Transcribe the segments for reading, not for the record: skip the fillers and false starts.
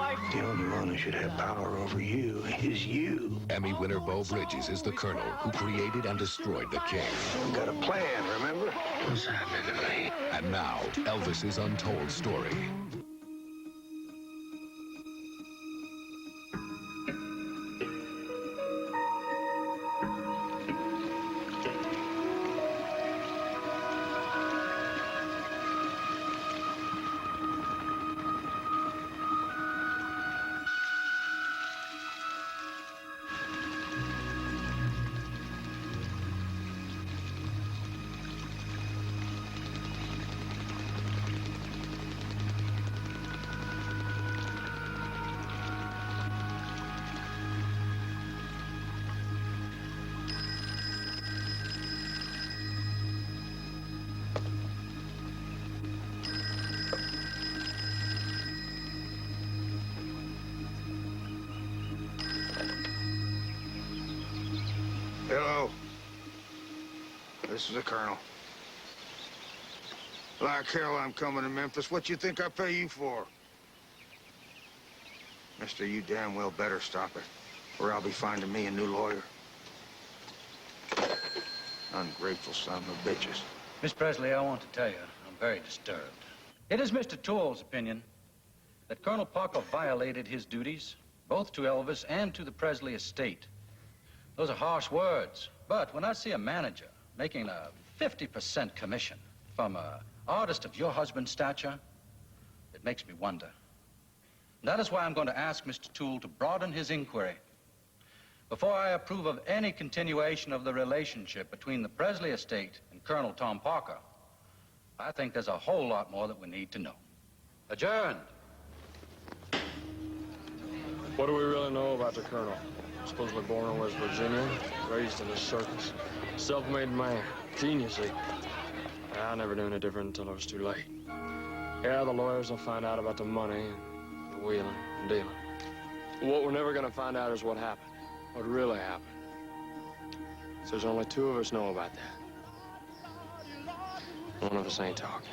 life. The only one who should have power over you is you. Emmy winner Beau Bridges is the colonel who created and destroyed the king. You got a plan, remember? What's happening to me? And now, Elvis's untold story. Hello. This is the colonel. Like hell, I'm coming to Memphis. What you think I pay you for? Mister, you damn well better stop it, or I'll be finding me a new lawyer. Ungrateful son of bitches. Miss Presley, I want to tell you, I'm very disturbed. It is Mr. Toole's opinion that Colonel Parker violated his duties, both to Elvis and to the Presley estate. Those are harsh words, but when I see a manager making a 50% commission from an artist of your husband's stature, it makes me wonder. That is why I'm going to ask Mr. Toole to broaden his inquiry. Before I approve of any continuation of the relationship between the Presley estate and Colonel Tom Parker, I think there's a whole lot more that we need to know. Adjourned. What do we really know about the colonel? Supposedly born in West Virginia, raised in a circus, self-made man, genius. I never knew any different until it was too late. Yeah, the lawyers will find out about the money and the wheeling and dealing. But what we're never going to find out is what happened, what really happened. So there's only two of us know about that. One of us ain't talking.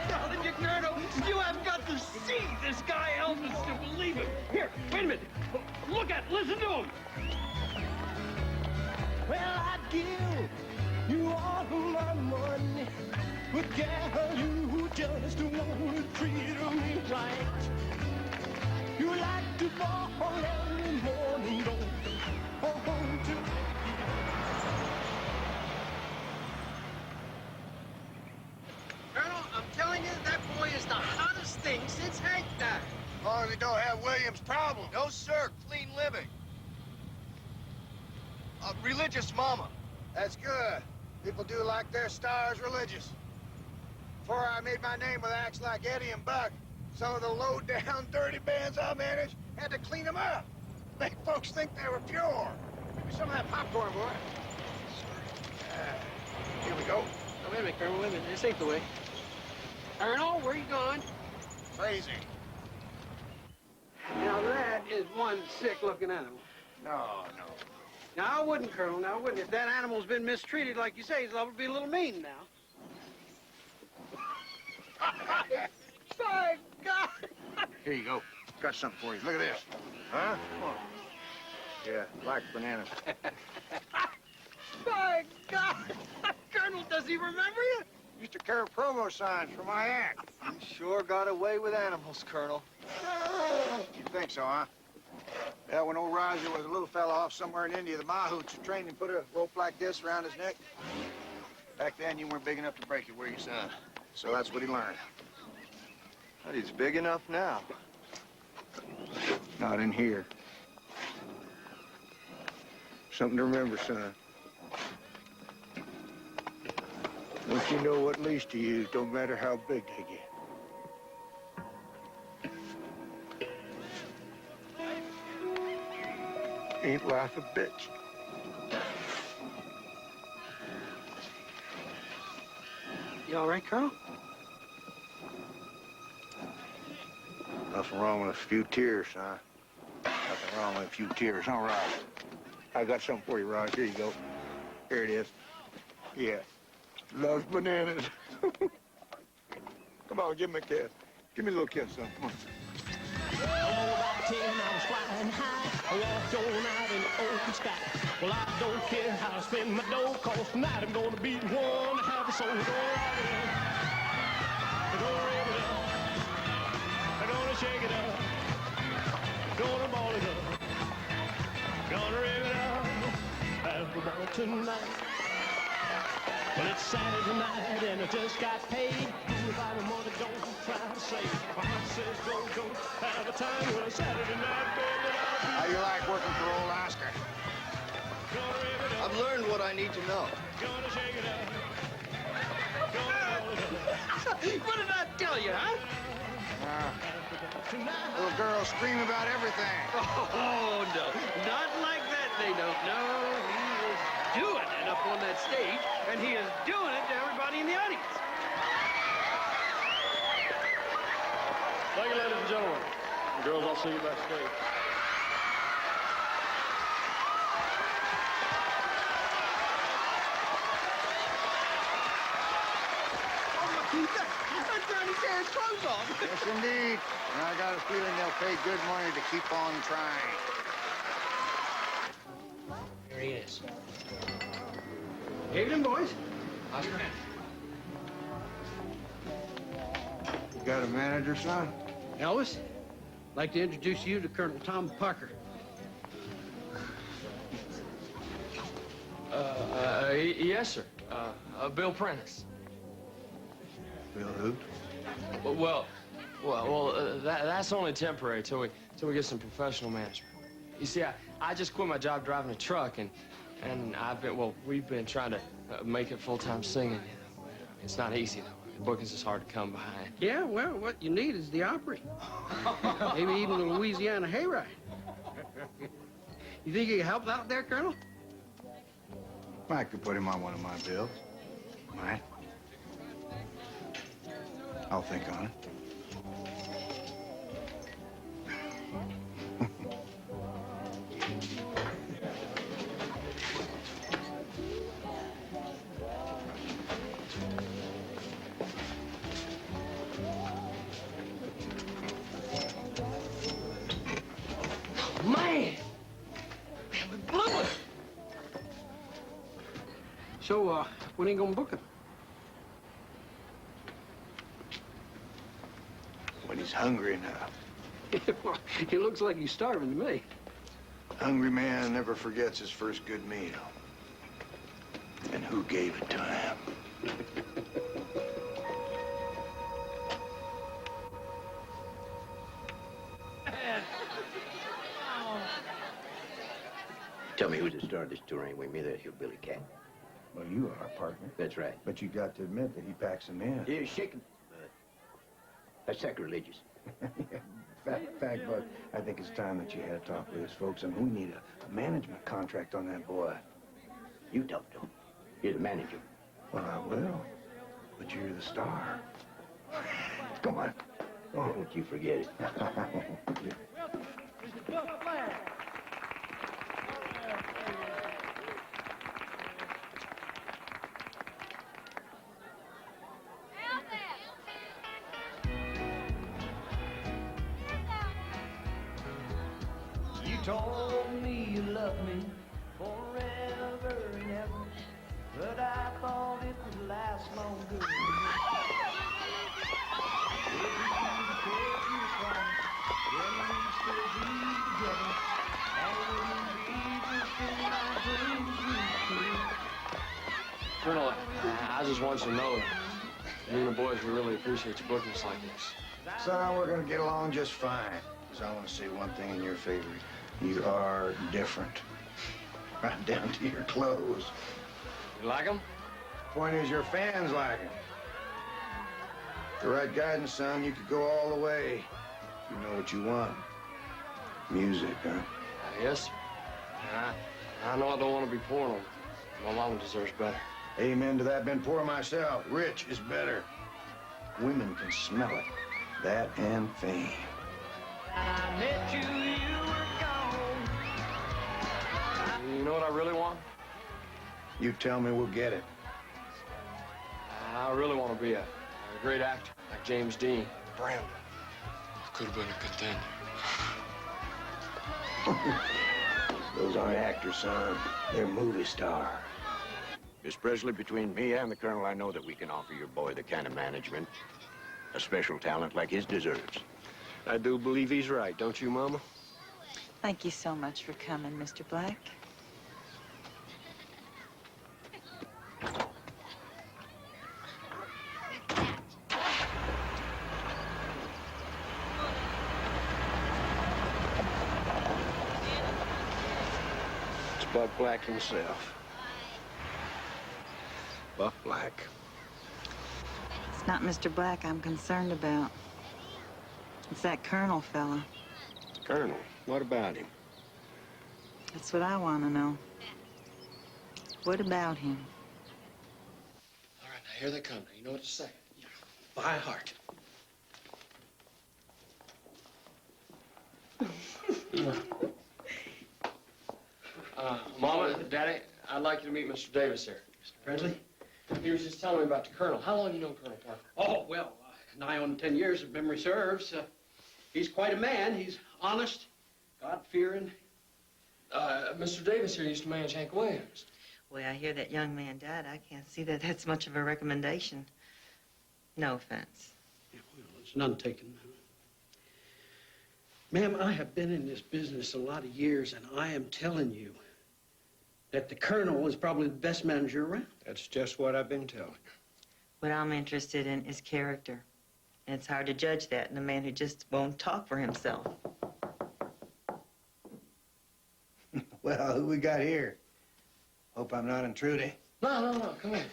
Telling you, Colonel, you have got to see this guy Elvis to believe it. Here, wait a minute. Look at, listen to him. Well, I'd give you all of my money, but girl, you just want to treat me right. You like to ball every morning, don't you? Colonel, I'm telling you, that boy is the hottest thing since Hank died. As long as they don't have William's problem. No, sir. Clean living. A religious mama. That's good. People do like their stars religious. Before I made my name with acts like Eddie and Buck, some of the low-down, dirty bands I managed had to clean them up. Make folks think they were pure. Give me some of that popcorn, boy. Here we go. Oh, wait a minute, Colonel, wait a minute. This ain't the way. Colonel, where you going? Crazy. Now, that is one sick-looking animal. No. Now, I wouldn't, Colonel. Now, I wouldn't. If that animal's been mistreated, like you say, he's liable to be a little mean now. My God! Here you go. Got something for you. Look at this. Huh? Come on. Yeah, like bananas. My God! Colonel, does he remember you? Used to carry promo signs for my act. You sure got away with animals, Colonel. You think so, huh? Yeah, when old Roger was a little fella off somewhere in India, the mahouts trained him to put a rope like this around his neck. Back then, you weren't big enough to break it, were you, son? So that's what he learned. But he's big enough now. Not in here. Something to remember, son. Once you know what leash to use, don't matter how big they get. Ain't life a bitch? You all right, Colonel? Nothing wrong with a few tears, son. Nothing wrong with a few tears. All right. I got something for you, Raj. Here you go. Here it is. Yeah. Loves bananas. Come on, give him a kiss. Give me a little kiss, son. Come on. Oh, about 10, I was flying high. I walked on out in the open sky. Well, I don't care how I spend my dough, 'cause tonight I'm gonna be one to have a soul. Gonna rock it up. Gonna rip it up. I'm gonna shake it up. Gonna ball it up. Gonna rip it up. Have a ball tonight. Well, it's Saturday night and I just got paid. If I don't want to go, try to save. My heart says go, go. Have a time with a Saturday night, baby. How you like working for old Oscar? Gonna rip it up. I've learned what I need to know. Gonna shake it up. Gonna roll it up. What did I tell you, huh? Little girls scream about everything. Oh, no. Not like that, they don't. No, he is doing it up on that stage, and he is doing it to everybody in the audience. Thank you, ladies and gentlemen. Girls, I'll see you backstage. That's Johnny Sarah's clothes off. Yes, indeed. And I got a feeling they'll pay good money to keep on trying. Here he is. Evening, boys. You got a manager, son? Elvis, I'd like to introduce you to Colonel Tom Parker. Yes, sir. Bill Prentice. Bill who? That's only temporary till we get some professional management. You see, I just quit my job driving a truck, and we've been trying to make it full-time singing. It's not easy, though. Bookings is hard to come by. Yeah, well, what you need is the Opry. Maybe even the Louisiana Hayride. You think you can help out there, Colonel? I could put him on one of my bills. Might. I'll think on it. Man! We blew it! So, when are you gonna book him? When he's hungry enough. He looks like he's starving to me. Hungry man never forgets his first good meal. And who gave it to him? Tell me who's the star of this tour anyway, me that hillbilly cat. Well, you are, partner. That's right. But you got to admit that he packs them in. Yeah, shake him. That's sacrilegious. Fact, Bud, I think it's time that you had a talk with his folks, and we need a management contract on that boy. You talk to him. You're the manager. Well, I will. But you're the star. Come on. Oh. Don't you forget it. You told me you loved me forever and ever, but I thought it would last longer. Colonel, I just want you to know, you and the boys, we really appreciate your bookings like this. Son, we're gonna get along just fine. So I want to say one thing in your favor. You are different. Right down to your clothes. You like them? Point is, your fans like it. The right guidance, son, you could go all the way. You know what you want. Music, huh? Yes, sir. And I know I don't want to be poor no more. My mama deserves better. Amen to that. Been poor myself. Rich is better. Women can smell it. That and fame. I met you, you were gone. You know what I really want? You tell me, we'll get it. to be a great actor like James Dean. Brandon. Could have been a contender. Those aren't actors, son. They're movie stars. Miss Presley, between me and the Colonel, I know that we can offer your boy the kind of management a special talent like his deserves. I do believe he's right, don't you, Mama? Thank you so much for coming, Mr. Black. It's Buck Black himself. Buck Black. It's not Mr. Black I'm concerned about. It's that Colonel fella. Colonel, what about him? That's what I want to know. What about him? All right, now here they come. Now you know what to say. By heart. Mama, Daddy, I'd like you to meet Mr. Davis here. Mr. Presley? He was just telling me about the Colonel. How long you known Colonel Parker? Oh, well, nigh on 10 years if memory serves. He's quite a man. He's honest, God-fearing. Mr. Davis here used to manage Hank Williams. Well, I hear that young man died. I can't see that that's much of a recommendation. No offense. Yeah, well, it's none taken. Ma'am, I have been in this business a lot of years, and I am telling you that the Colonel is probably the best manager around. That's just what I've been telling you. What I'm interested in is character. And it's hard to judge that in a man who just won't talk for himself. Well, who we got here? Hope I'm not intruding. No. Come in.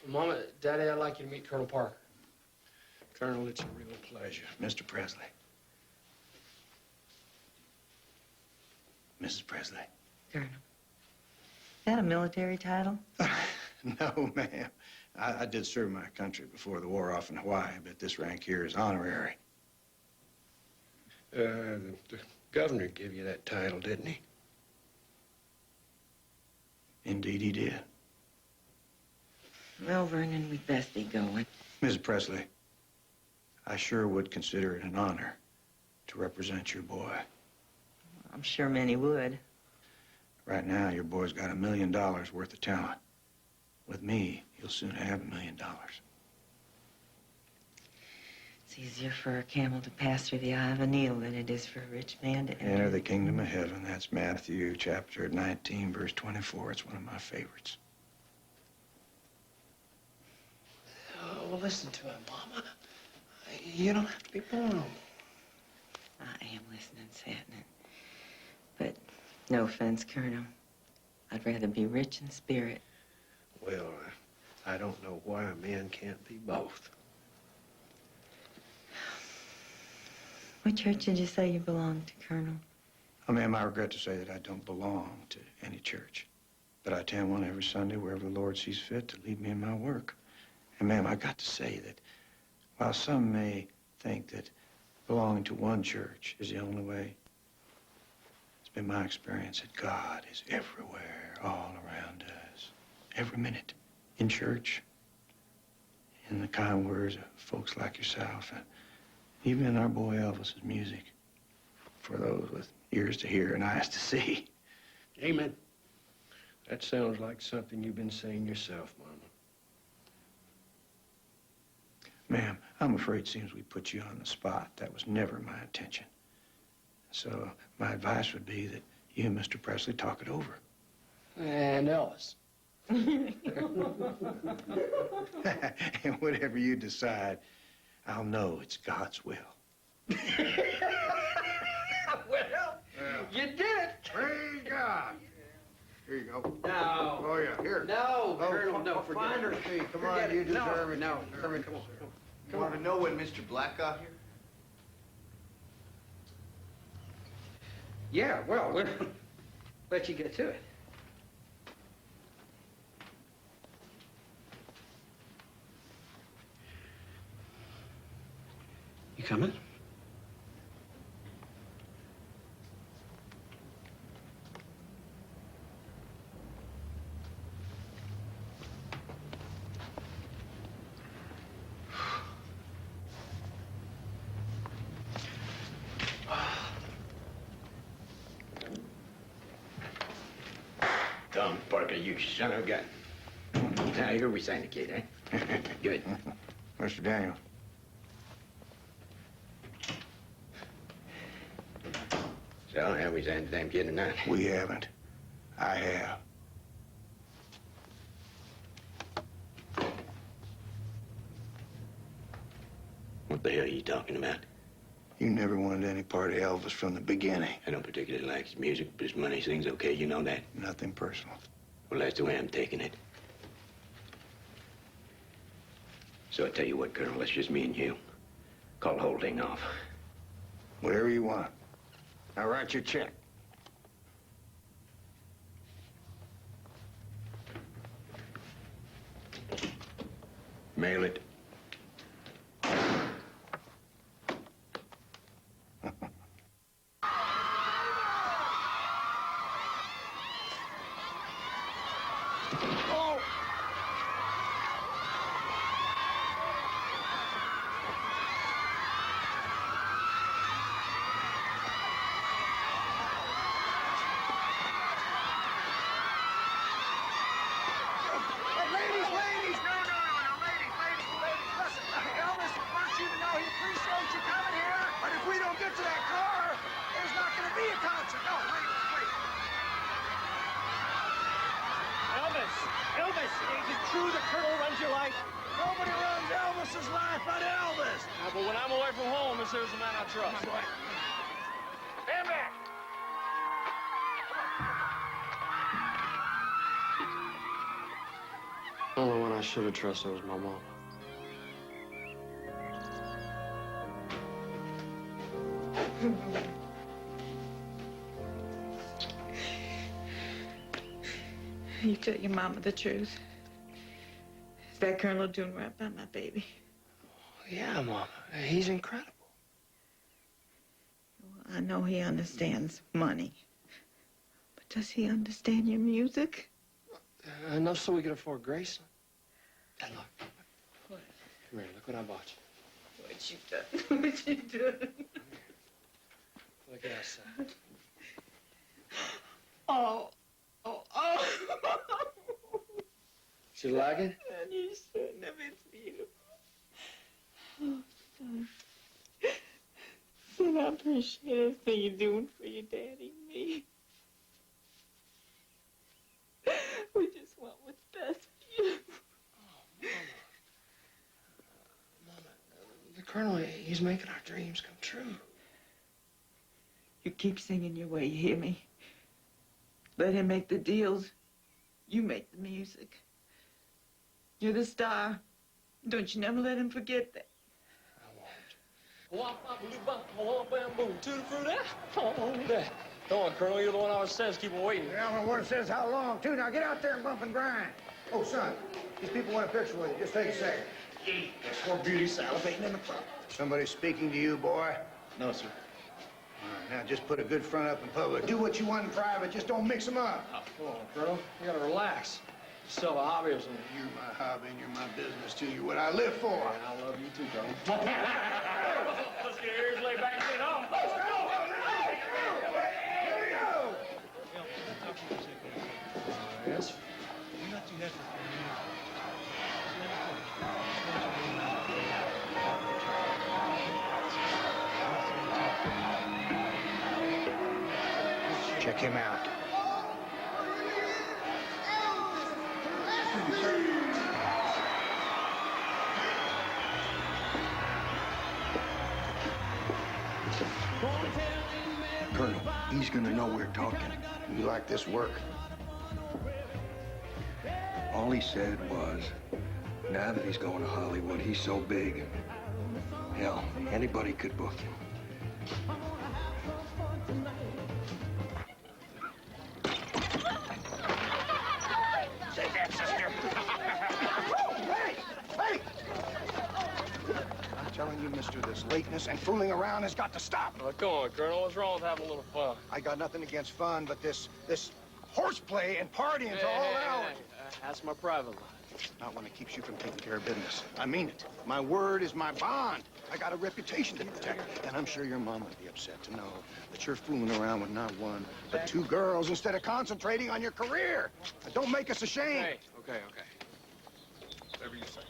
Mama, Daddy, I'd like you to meet Colonel Parker. Colonel, it's a real pleasure. Mr. Presley. Mrs. Presley. Colonel. Is that a military title? No, ma'am. I did serve my country before the war off in Hawaii, but this rank here is honorary. The governor gave you that title, didn't he? Indeed he did. Well, Vernon, we'd best be going. Mrs. Presley, I sure would consider it an honor to represent your boy. I'm sure many would. Right now, your boy's got $1 million worth of talent. With me, he'll soon have $1 million. It's easier for a camel to pass through the eye of a needle than it is for a rich man to enter. Enter the kingdom of heaven. That's Matthew chapter 19, verse 24. It's one of my favorites. Oh, well, listen to him, Mama. You don't have to be born. I am listening, Satnin. But no offense, Colonel. I'd rather be rich in spirit. Well, I don't know why a man can't be both. What church did you say you belonged to, Colonel? Oh, ma'am, I regret to say that I don't belong to any church. But I attend one every Sunday wherever the Lord sees fit to lead me in my work. And, ma'am, I got to say that while some may think that belonging to one church is the only way, it's been my experience that God is everywhere, all around us, every minute, in church, in the kind words of folks like yourself, and even in our boy Elvis's music, for those with ears to hear and eyes to see. Amen. That sounds like something you've been saying yourself, Mama. Ma'am, I'm afraid it seems we put you on the spot. That was never my intention. So my advice would be that you and Mr. Presley talk it over. And Elvis. And whatever you decide, I'll know it's God's will. Well, you did it. Praise God. Here you go. No. Oh, yeah, here. No, Colonel, no, forget it. Finder's fee. Come Forget on, you it. deserve it. No, You come deserve on. it. You want to know when Mr. Black got here? Yeah, well, we'll let you get to it. You coming? Parker, you son of a gun. Now, here we sign the kid, eh? Good. Mr. Daniel. So, have we signed the damn kid or not? We haven't. I have. What the hell are you talking about? You never wanted any part of Elvis from the beginning. I don't particularly like his music, but his money sings okay, you know that? Nothing personal. Well, that's the way I'm taking it. So I tell you what, Colonel, that's just me and you. Call the whole thing off. Whatever you want. Now write your check. Mail it. Ladies! No, ladies! Listen, Elvis wants you to know he appreciates you coming here, but if we don't get to that car, there's not going to be a concert. No, wait. Elvis, is it true the Colonel runs your life? Nobody runs Elvis's life but Elvis. But when I'm away from home, this here's the man I trust. Stand back. The only one I should have trusted was my mama. You tell your mama the truth. Is that Colonel doing right by my baby? Yeah, Mama. He's incredible. Well, I know he understands money. But does he understand your music? Enough so we can afford Grayson. Hey, look. What? Come here, look what I bought you. What you done? What you done? Look at outside. Oh. You like it? And you shouldn't have. It's beautiful. Oh, son. Son, I appreciate everything you're doing for your daddy and me. We just want what's best for you. Oh, Mama, the Colonel, he's making our dreams come true. You keep singing your way, you hear me? Let him make the deals. You make the music. You're the star. Don't you never let him forget that. I won't. To the fruit. Come on, Colonel, you're the one always says keep him waiting. Yeah, my word says how long, too. Now get out there and bump and grind. Oh, son, these people want a picture with you. Just take a second. There's four beauties salivating in the front. Somebody speaking to you, boy? No, sir. All right, now just put a good front up in public. Do what you want in private. Just don't mix them up. Come on, Colonel. You gotta relax. Still a hobby or something. You're my hobby and you're my business, too. You're what I live for. Yeah, I love you too, Colonel. Let's get your ears laid back and get home. Let's go! Here we go! Yes? Check him out. Colonel, he's gonna know we're talking. You like this work? All he said was, now that he's going to Hollywood, he's so big. Hell, anybody could book him. Say that, sister. Hey! I'm telling you, mister, this lateness and fooling around has got to stop. Well, come on, Colonel. What's wrong with having a little fun? I got nothing against fun, but this horseplay and partying to all hours. That's my private life. Not when it keeps you from taking care of business. I mean it. My word is my bond. I got a reputation to protect, and I'm sure your mom would be upset to know that you're fooling around with not one, but two girls instead of concentrating on your career. Now, don't make us ashamed. Hey, okay. Whatever you say.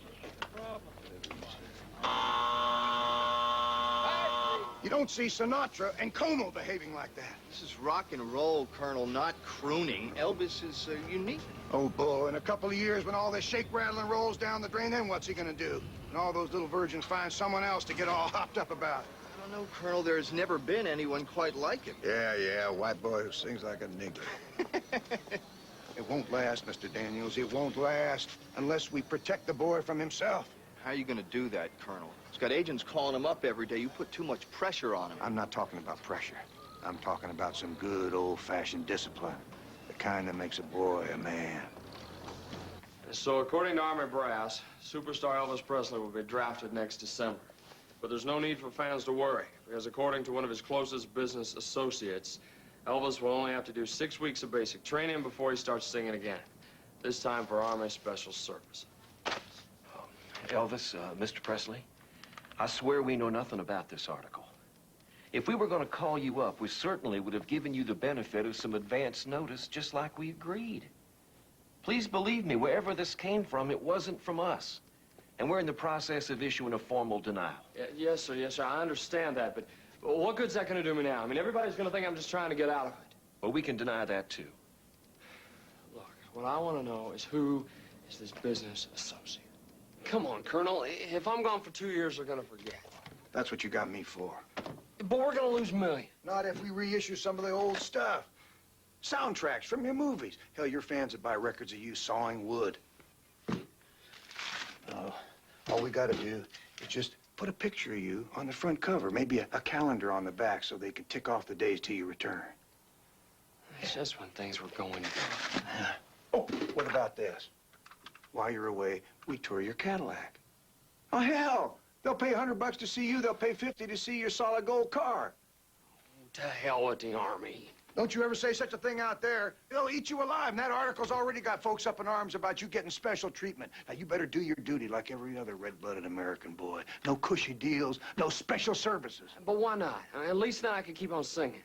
You don't see Sinatra and Como behaving like that. This is rock and roll, Colonel, not crooning. Elvis is unique. Oh, bull, in a couple of years when all this shake, rattling rolls down the drain, then what's he gonna do? And all those little virgins find someone else to get all hopped up about. I don't know, Colonel. There's never been anyone quite like him. Yeah, a white boy who sings like a nigger. It won't last, Mr. Daniels. It won't last unless we protect the boy from himself. How are you going to do that, Colonel? He's got agents calling him up every day. You put too much pressure on him. I'm not talking about pressure. I'm talking about some good old-fashioned discipline. The kind that makes a boy a man. So according to Army brass, superstar Elvis Presley will be drafted next December. But there's no need for fans to worry, because according to one of his closest business associates, Elvis will only have to do 6 weeks of basic training before he starts singing again. This time for Army Special Service. Elvis, Mr. Presley, I swear we know nothing about this article. If we were going to call you up, we certainly would have given you the benefit of some advance notice, just like we agreed. Please believe me, wherever this came from, it wasn't from us. And we're in the process of issuing a formal denial. Yes, sir, I understand that, but what good's that going to do me now? I mean, everybody's going to think I'm just trying to get out of it. Well, we can deny that, too. Look, what I want to know is who is this business associate? Come on, Colonel. If I'm gone for 2 years, they're going to forget. That's what you got me for. But we're going to lose millions. Not if we reissue some of the old stuff. Soundtracks from your movies. Hell, your fans would buy records of you sawing wood. All we gotta do is just put a picture of you on the front cover, maybe a calendar on the back so they can tick off the days till you return. It's just when things were going good. Oh, what about this? While you're away, we tour your Cadillac. Oh, hell! They'll pay $100 to see you. They'll pay $50 to see your solid gold car. To hell with the Army. Don't you ever say such a thing out there. They'll eat you alive, and that article's already got folks up in arms about you getting special treatment. Now, you better do your duty like every other red-blooded American boy. No cushy deals, no special services. But why not? At least then I can keep on singing.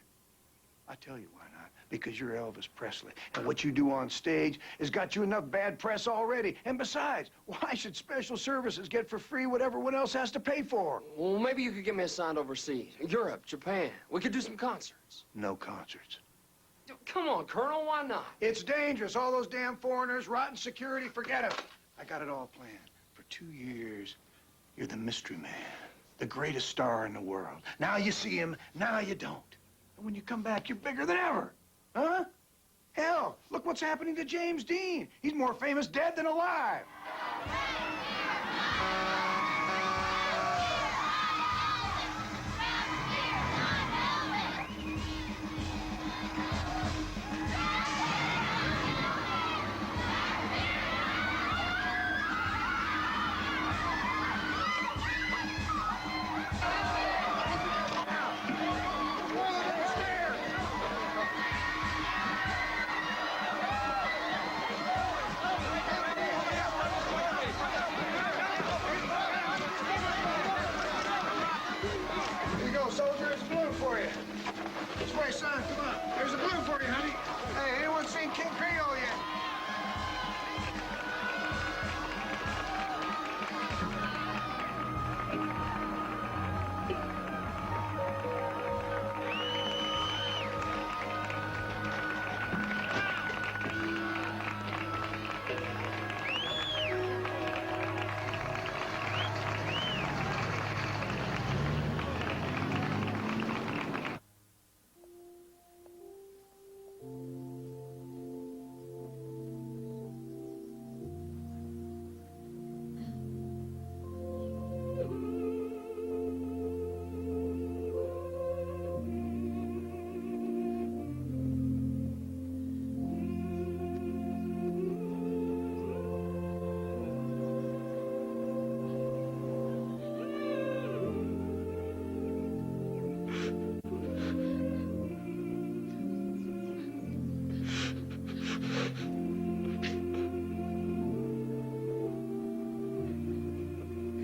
I tell you why not. Because you're Elvis Presley. And what you do on stage has got you enough bad press already. And besides, why should special services get for free what everyone else has to pay for? Well, maybe you could get me assigned overseas. Europe, Japan. We could do some concerts. No concerts. Come on, Colonel, why not? It's dangerous. All those damn foreigners, rotten security, forget it. I got it all planned. For 2 years, you're the mystery man, the greatest star in the world. Now you see him, now you don't. And when you come back, you're bigger than ever. Huh? Hell, look what's happening to James Dean. He's more famous dead than alive. Soldier, there's a balloon for you. This way, son, come on. There's a balloon for you, honey. Hey, anyone seen King Creole yet?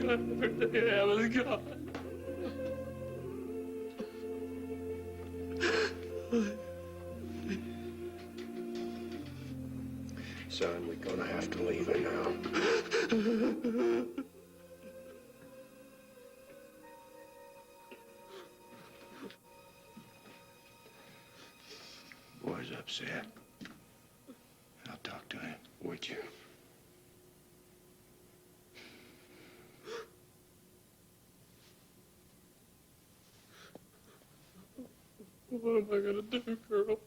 God, everything I have is gone. Boy's upset. I'll talk to him, would you? What am I gonna do, Colonel?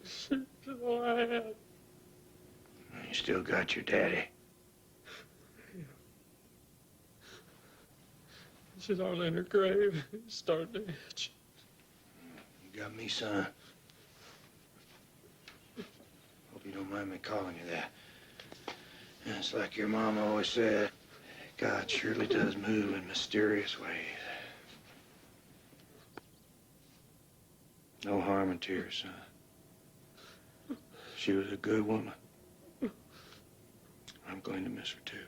She's all I had. You still got your daddy. She's all in her grave. It's starting to itch. You got me, son. Hope you don't mind me calling you that. And it's like your mom always said, God surely does move in mysterious ways. No harm in tears, son. She was a good woman. I'm going to miss her, too.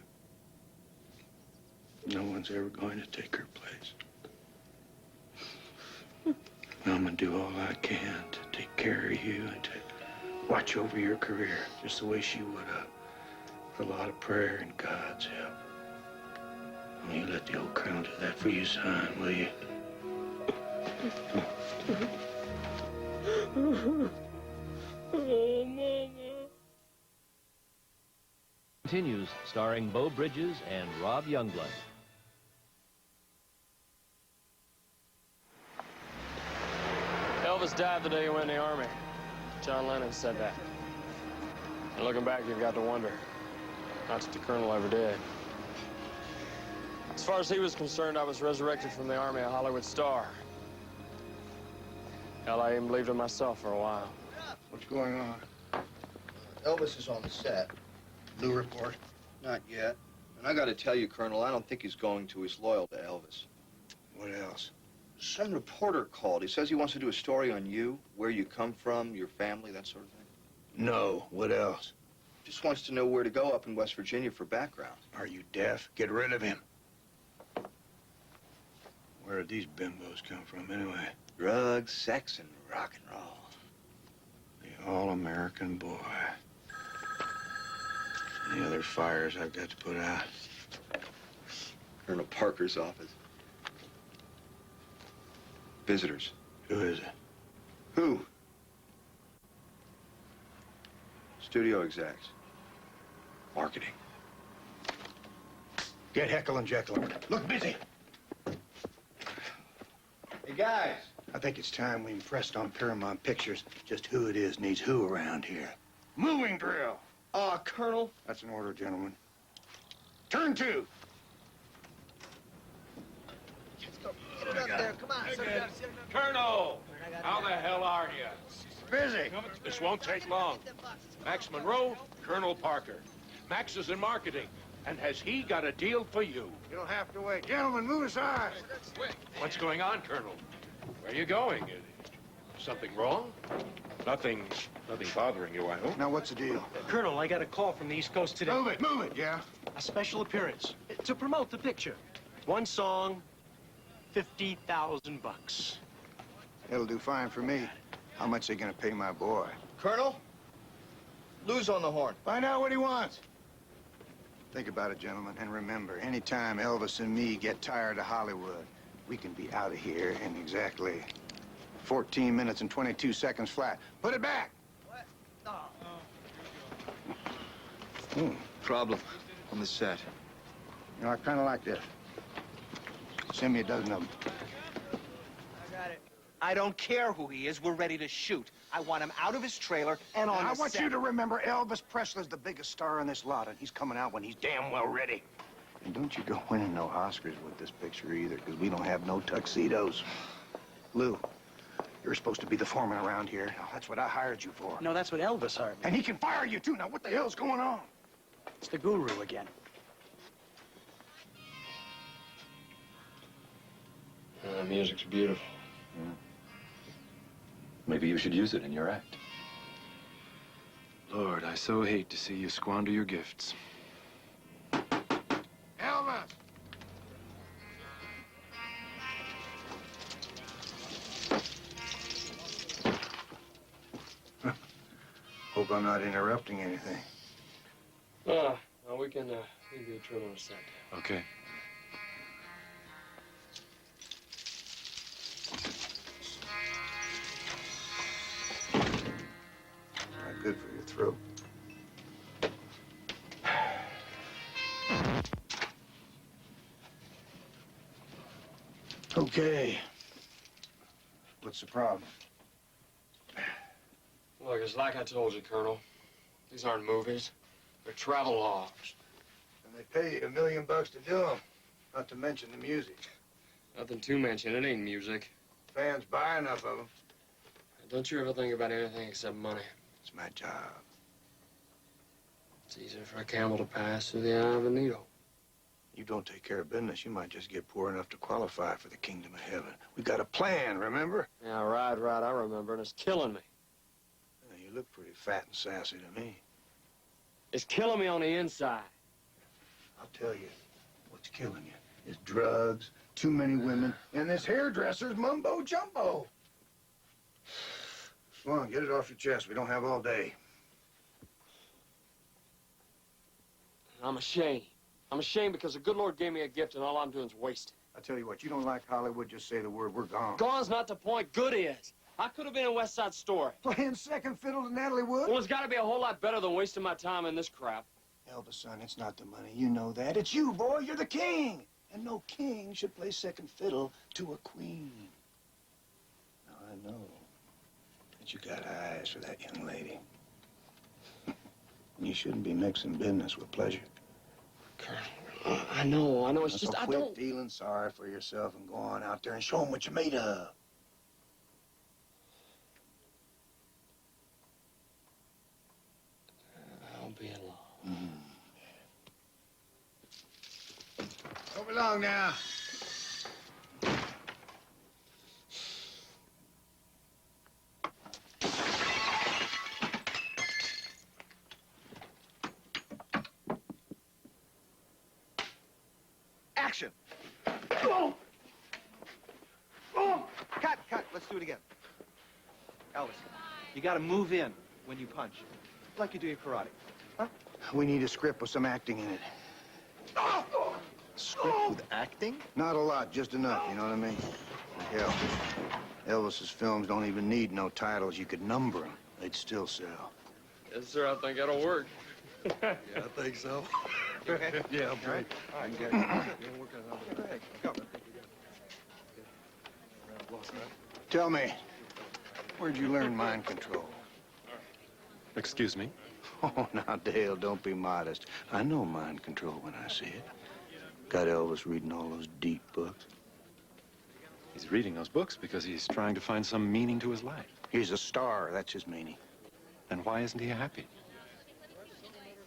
No one's ever going to take her place. I'm gonna do all I can to take care of you and to watch over your career just the way she would have. With a lot of prayer and God's help. Will you let the old Colonel do that for you, son, will you? Oh, Mama. Continues, starring Beau Bridges and Rob Youngblood. Elvis died the day he went in the Army. John Lennon said that. And looking back, you've got to wonder, not that the Colonel ever did. As far as he was concerned, I was resurrected from the Army a Hollywood star. Hell, I even believed it myself for a while. What's going on? Elvis is on the set. New report? Not yet. And I gotta tell you, Colonel, I don't think he's going to. He's loyal to Elvis. What else? Some reporter called. He says he wants to do a story on you, where you come from, your family, that sort of thing. No. What else? Just wants to know where to go up in West Virginia for background. Are you deaf? Get rid of him. Where did these bimbos come from, anyway? Drugs, sex, and rock and roll. The all-American boy. Any other fires I've got to put out? Colonel Parker's office. Visitors. Who is it? Who? Studio execs. Marketing. Get Heckle and Jekyll. Look busy. Hey, guys. I think it's time we impressed on Paramount Pictures just who it is needs who around here. Moving drill. Colonel. That's an order, gentlemen. Turn two. Get it up there, come on. Colonel, how the hell are you? Busy. This won't take long. Max Monroe, Colonel Parker. Max is in marketing, and has he got a deal for you? You'll have to wait. Gentlemen, move aside. What's going on, Colonel? Where are you going? Something wrong? Nothing bothering you, I hope. Now, what's the deal? Colonel, I got a call from the East Coast today. Move it, yeah. A special appearance to promote the picture. One song, $50,000. It'll do fine for me. How much they gonna pay my boy? Colonel? Lou's on the horn. Find out what he wants. Think about it, gentlemen, and remember, anytime Elvis and me get tired of Hollywood, we can be out of here in exactly 14 minutes and 22 seconds flat. Put it back. What? No. Problem on the set. You know, I kind of like this. Send me a dozen of them. I got it. I don't care who he is. We're ready to shoot. I want him out of his trailer and on I the want set. you to remember Elvis Presley's the biggest star in this lot, and he's coming out when he's damn well ready. And don't you go winning no Oscars with this picture either, because we don't have no tuxedos. Lou, you're supposed to be the foreman around here. That's what I hired you for. No, that's what Elvis hired me. And he can fire you, too. Now, what the hell's going on? It's the guru again. Music's beautiful. Maybe you should use it in your act. Lord, I so hate to see you squander your gifts. Elvis! Hope I'm not interrupting anything. Well, we can do a trip in a sec. Okay. Not good for your throat. Okay. What's the problem? Look, it's like I told you, Colonel. These aren't movies. They're travel logs. And they pay you $1 million to do them. Not to mention the music. Nothing to mention. It ain't music. Fans buy enough of them. Don't you ever think about anything except money. It's my job. It's easier for a camel to pass through the eye of a needle. You don't take care of business, you might just get poor enough to qualify for the kingdom of heaven. We got a plan, remember? Yeah, right, I remember, and it's killing me. Yeah, you look pretty fat and sassy to me. It's killing me on the inside. I'll tell you, what's killing you is drugs, too many women, and this hairdresser's mumbo-jumbo. Come on, get it off your chest. We don't have all day. I'm ashamed. I'm ashamed because the good Lord gave me a gift and all I'm doing is wasting. I tell you what, you don't like Hollywood, just say the word, we're gone. Gone's not the point, good is. I could have been in West Side Story. Playing second fiddle to Natalie Wood? Well, it's got to be a whole lot better than wasting my time in this crap. Elvis, son, it's not the money. You know that. It's you, boy. You're the king. And no king should play second fiddle to a queen. Now, I know that you got eyes for that young lady. You shouldn't be mixing business with pleasure. Colonel, I know. It's now, just, so I quit don't... feeling sorry for yourself and go on out there and show them what you're made of. I'll be alone. Move along now. Action! Oh! Oh! Cut! Let's do it again. Elvis, you gotta move in when you punch, like you do your karate. Huh? We need a script with some acting in it. Script with acting? Not a lot, just enough, you know what I mean? Hell, Elvis's films don't even need no titles. You could number them. They'd still sell. Yes, sir, I think that'll work. Yeah, I think so. You okay? Yeah, I'm great. All right, good. Go. Tell me, where'd you learn mind control? Excuse me? Oh, now, Dale, don't be modest. I know mind control when I see it. Got Elvis reading all those deep books. He's reading those books because he's trying to find some meaning to his life. He's a star, that's his meaning. Then why isn't he happy?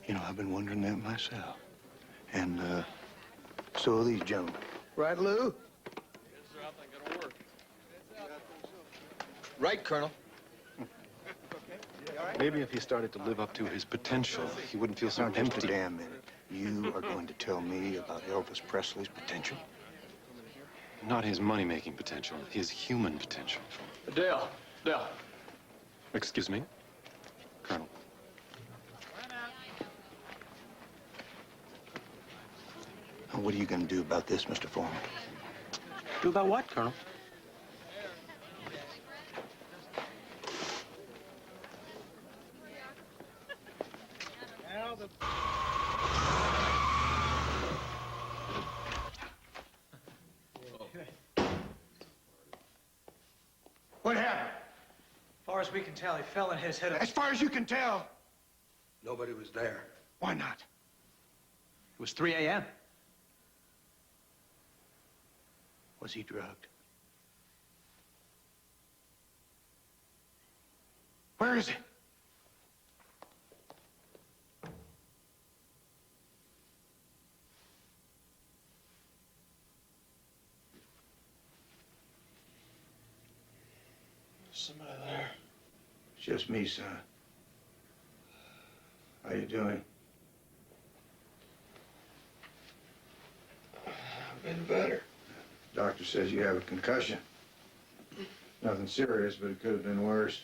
You know, I've been wondering that myself. And, so are these gentlemen. Right, Lou? Yes, sir, I think it'll work. Right, Colonel. Maybe if he started to live up to his potential, he wouldn't feel so Now, just a empty. damn minute. You are going to tell me about Elvis Presley's potential? Not his money-making potential, his human potential. Dale. Excuse me? Colonel. Now, what are you going to do about this, Mr. Foreman? Do about what, Colonel? What happened? As far as we can tell, he fell and his head... As far as you can tell, nobody was there. Why not? It was 3 a.m. Was he drugged? Where is he? Somebody there. It's just me, son. How you doing? I've been better. Doctor says you have a concussion. Nothing serious, but it could have been worse.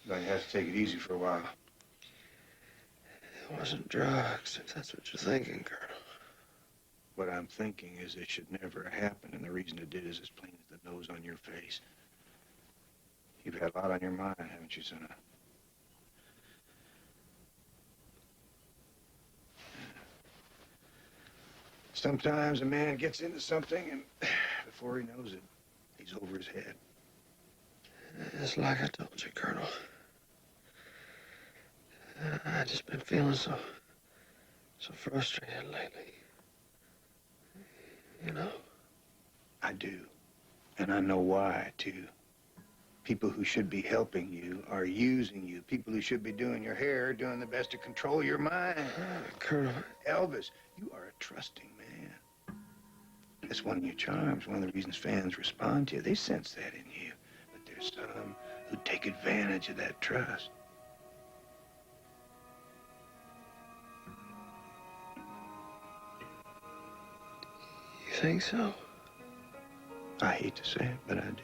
You're going to have to take it easy for a while. It wasn't drugs, if that's what you're thinking, Colonel. What I'm thinking is it should never have happened, and the reason it did is as plain as the nose on your face. You've had a lot on your mind, haven't you, son? Sometimes a man gets into something, and before he knows it, he's over his head. It's like I told you, Colonel. I just been feeling so frustrated lately. You know? I do. And I know why, too. People who should be helping you are using you. People who should be doing your hair are doing the best to control your mind. Colonel. Elvis, you are a trusting man. That's one of your charms, one of the reasons fans respond to you. They sense that in you. But there's some who take advantage of that trust. You think so? I hate to say it, but I do.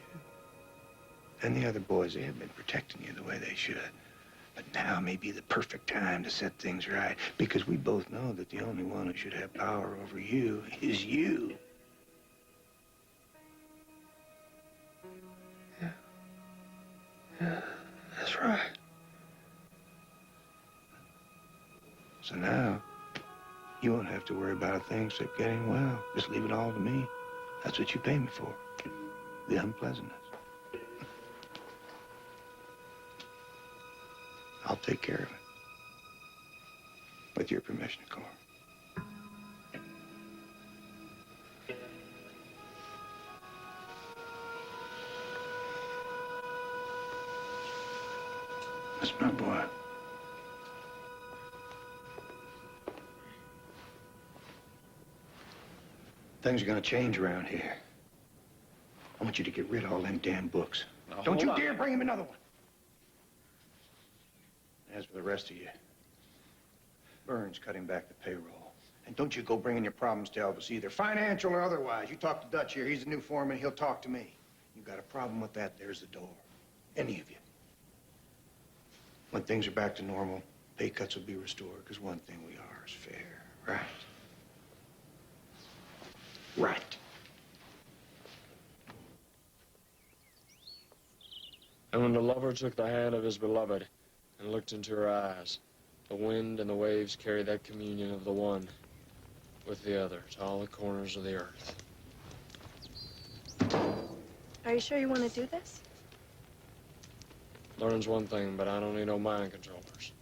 And the other boys, they have been protecting you the way they should. But now may be the perfect time to set things right, because we both know that the only one who should have power over you is you. Yeah, that's right. So now, you won't have to worry about a thing except getting well. Just leave it all to me. That's what you pay me for. The unpleasantness. I'll take care of it. With your permission, of course. That's my boy. Things are gonna change around here. I want you to get rid of all them damn books. Now, Don't you hold on. dare bring him another one. As for the rest of you, Burns cutting back the payroll. And don't you go bringing your problems to Elvis either, financial or otherwise. You talk to Dutch here. He's the new foreman. He'll talk to me. You got a problem with that, there's the door. Any of you. When things are back to normal, pay cuts will be restored, because one thing we are is fair, right? Right. And when the lover took the hand of his beloved and looked into her eyes, the wind and the waves carry that communion of the one with the other to all the corners of the earth. Are you sure you want to do this? Learning's one thing, but I don't need no mind controllers.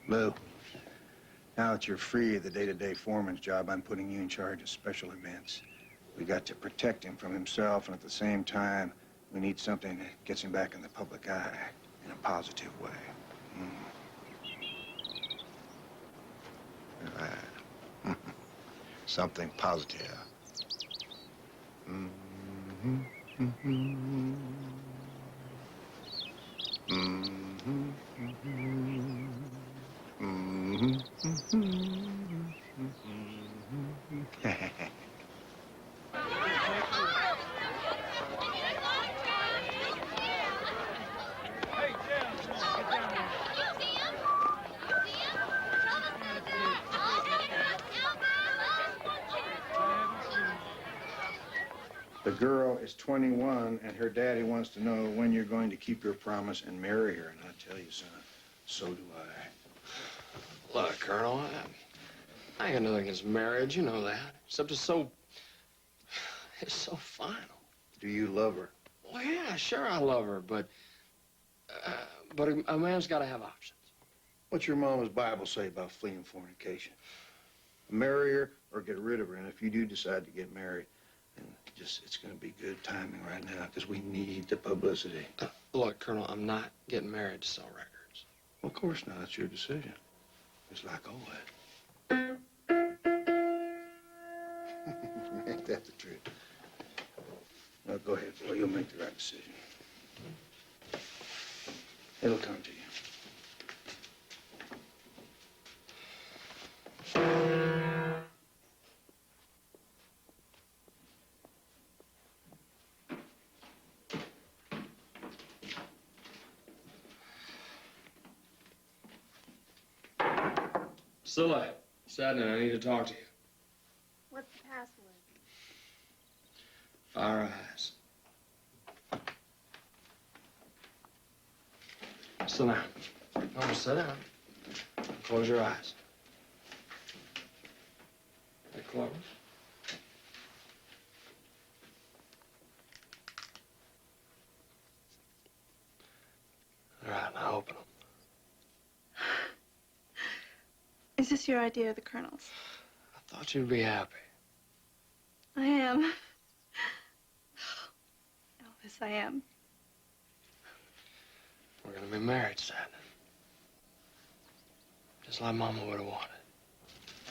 Lou, now that you're free of the day-to-day foreman's job, I'm putting you in charge of special events. We got to protect him from himself, and at the same time, we need something that gets him back in the public eye in a positive way. Right. Something positive. The girl is 21, and her daddy wants to know when you're going to keep your promise and marry her. And I tell you, son, so do I. Look, Colonel, I ain't got nothing against marriage, you know that. Except it's so final. Do you love her? Well, yeah, sure I love her, but a man's got to have options. What's your mama's Bible say about fleeing fornication? Marry her or get rid of her. And if you do decide to get married, then it's going to be good timing right now, because we need the publicity. Look, Colonel, I'm not getting married to sell records. Well, of course not. It's your decision. It's like always. Ain't that the truth? Well, go ahead, boy. You'll make the right decision. It'll come to you. Priscilla, Sadnin, I need to talk to you. What's the password? Fire eyes. Sit down. No, sit down. Close your eyes. They close. All right, now open them. Is this your idea of the Colonel's? I thought you'd be happy. I am. Elvis, I am. We're gonna be married, Sadnin. Just like Mama would have wanted.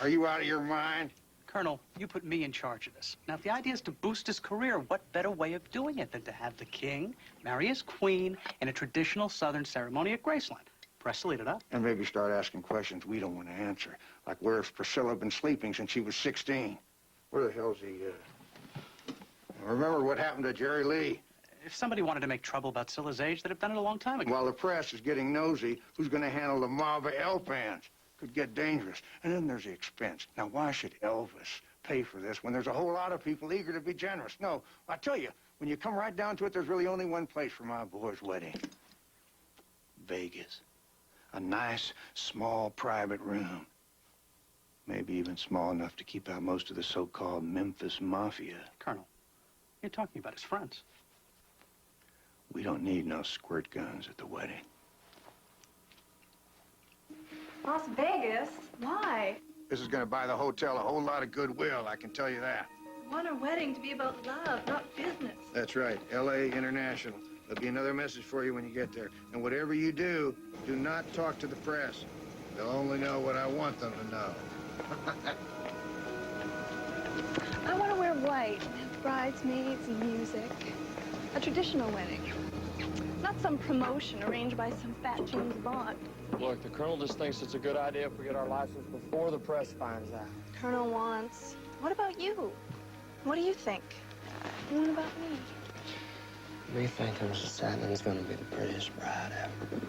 Are you out of your mind? Colonel, you put me in charge of this. Now, if the idea is to boost his career, what better way of doing it than to have the king marry his queen in a traditional Southern ceremony at Graceland? Press lead it up. And maybe start asking questions we don't want to answer. Like, where's Priscilla been sleeping since she was 16? Where the hell's he, Remember what happened to Jerry Lee? If somebody wanted to make trouble about Scylla's age, they'd have done it a long time ago. While the press is getting nosy, who's going to handle the mob of L-fans? Could get dangerous. And then there's the expense. Now, why should Elvis pay for this when there's a whole lot of people eager to be generous? No, I tell you, when you come right down to it, there's really only one place for my boy's wedding. Vegas. A nice, small, private room. Maybe even small enough to keep out most of the so-called Memphis Mafia. Colonel, you're talking about his friends. We don't need no squirt guns at the wedding. Las Vegas? Why? This is going to buy the hotel a whole lot of goodwill, I can tell you that. I want our wedding to be about love, not business. That's right, L.A. International. There'll be another message for you when you get there. And whatever you do not talk to the press. They'll only know what I want them to know. I want to wear white, have bridesmaids and music. A traditional wedding. Not some promotion arranged by some fat James Bond. Look, the Colonel just thinks it's a good idea if we get our license before the press finds out. Colonel wants. What about you? What do you think? And what about me? We think Mrs. Sadnin's gonna be the prettiest bride ever.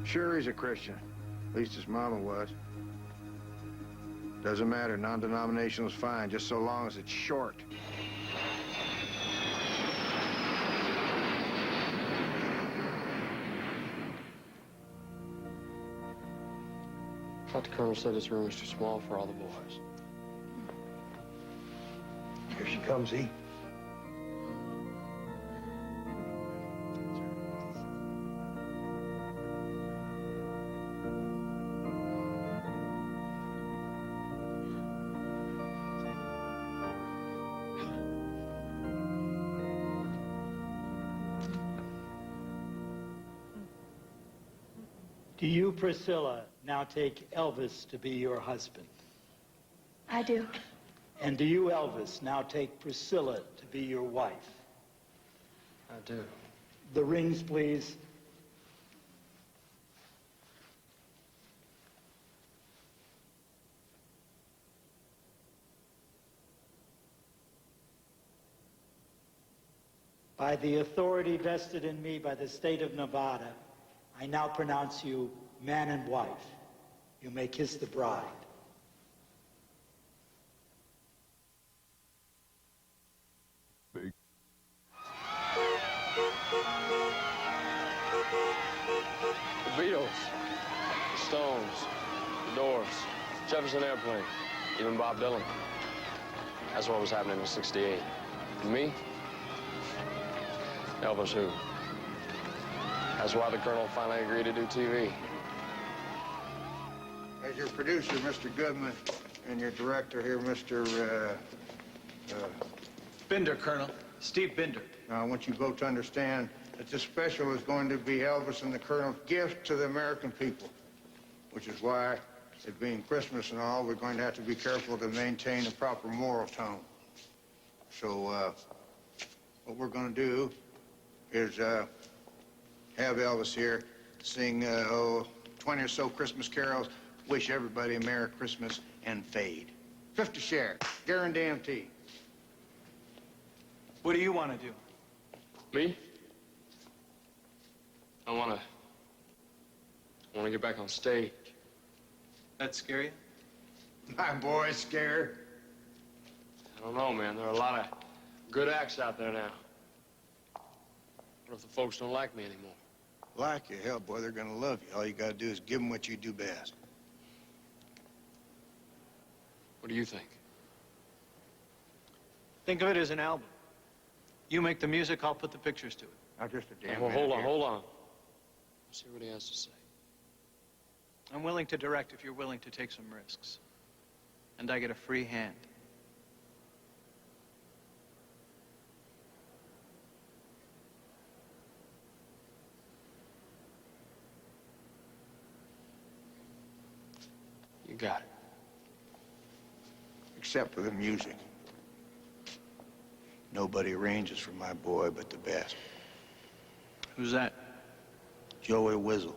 Sure, he's a Christian. At least his mama was. Doesn't matter, non-denominational is fine, just so long as it's short. I thought the Colonel said this room was too small for all the boys. Here she comes, E. Do you, Priscilla, now take Elvis to be your husband? I do. And do you, Elvis, now take Priscilla to be your wife? I do. The rings, please. By the authority vested in me by the state of Nevada, I now pronounce you man and wife. You may kiss the bride. Big. The Beatles, the Stones, the Doors, Jefferson Airplane, even Bob Dylan. That's what was happening in '68. And me? Elvis who? That's why the Colonel finally agreed to do TV. As your producer, Mr. Goodman, and your director here, Mr. Binder, Colonel. Steve Binder. Now, I want you both to understand that this special is going to be Elvis and the Colonel's gift to the American people, which is why, it being Christmas and all, we're going to have to be careful to maintain a proper moral tone. So, what we're going to do is have Elvis here sing 20 or so Christmas carols, wish everybody a Merry Christmas, and fade. 50 share, guarantee. What do you want to do? Me? I want to I want to get back on stage. That scare you? My boy's scared. I don't know, man. There are a lot of good acts out there now. What if the folks don't like me anymore? Like you, hell, boy, they're gonna love you. All you gotta do is give them what you do best. What do you think? Think of it as an album. You make the music, I'll put the pictures to it. Now, just a damn Well, minute here. hold on. Let's hear what he has to say. I'm willing to direct if you're willing to take some risks. And I get a free hand. You got it. Except for the music. Nobody arranges for my boy but the best. Who's that? Joey Wizzle.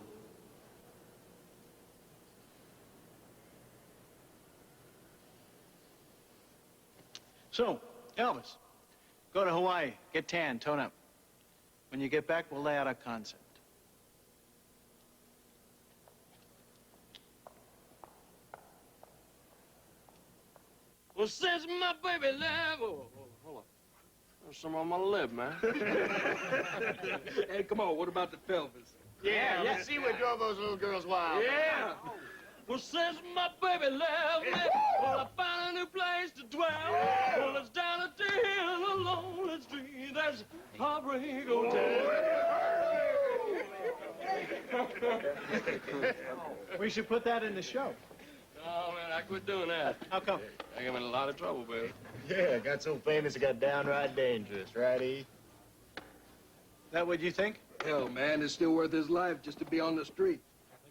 So, Elvis, go to Hawaii, get tan, tone up. When you get back, we'll lay out a concept. Well, since my baby left... Oh, hold on. There's some on my lip, man. Hey, come on, what about the pelvis? Yeah, let's see what drove those little girls wild. Yeah. Well, since my baby left me, well, I found a new place to dwell. Well, it's down at the end of the lonely street. There's Heartbreak Hotel. We should put that in the show. Oh, man, I quit doing that. How come? I got in a lot of trouble, baby. Yeah, got so famous it got downright dangerous, right, E? That what you think? Hell, man, it's still worth his life just to be on the street.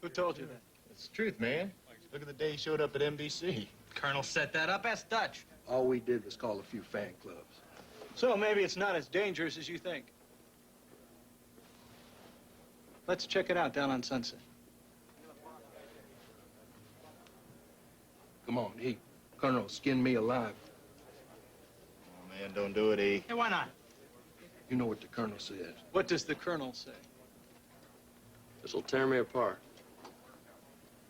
Who told you that? It's the truth, man. Look at the day he showed up at NBC. Colonel set that up. Ask Dutch. All we did was call a few fan clubs. So maybe it's not as dangerous as you think. Let's check it out down on Sunset. Come on, he. Colonel, skin me alive. Oh, man, don't do it, E. Hey, why not? You know what the Colonel says. What does the Colonel say? This'll tear me apart.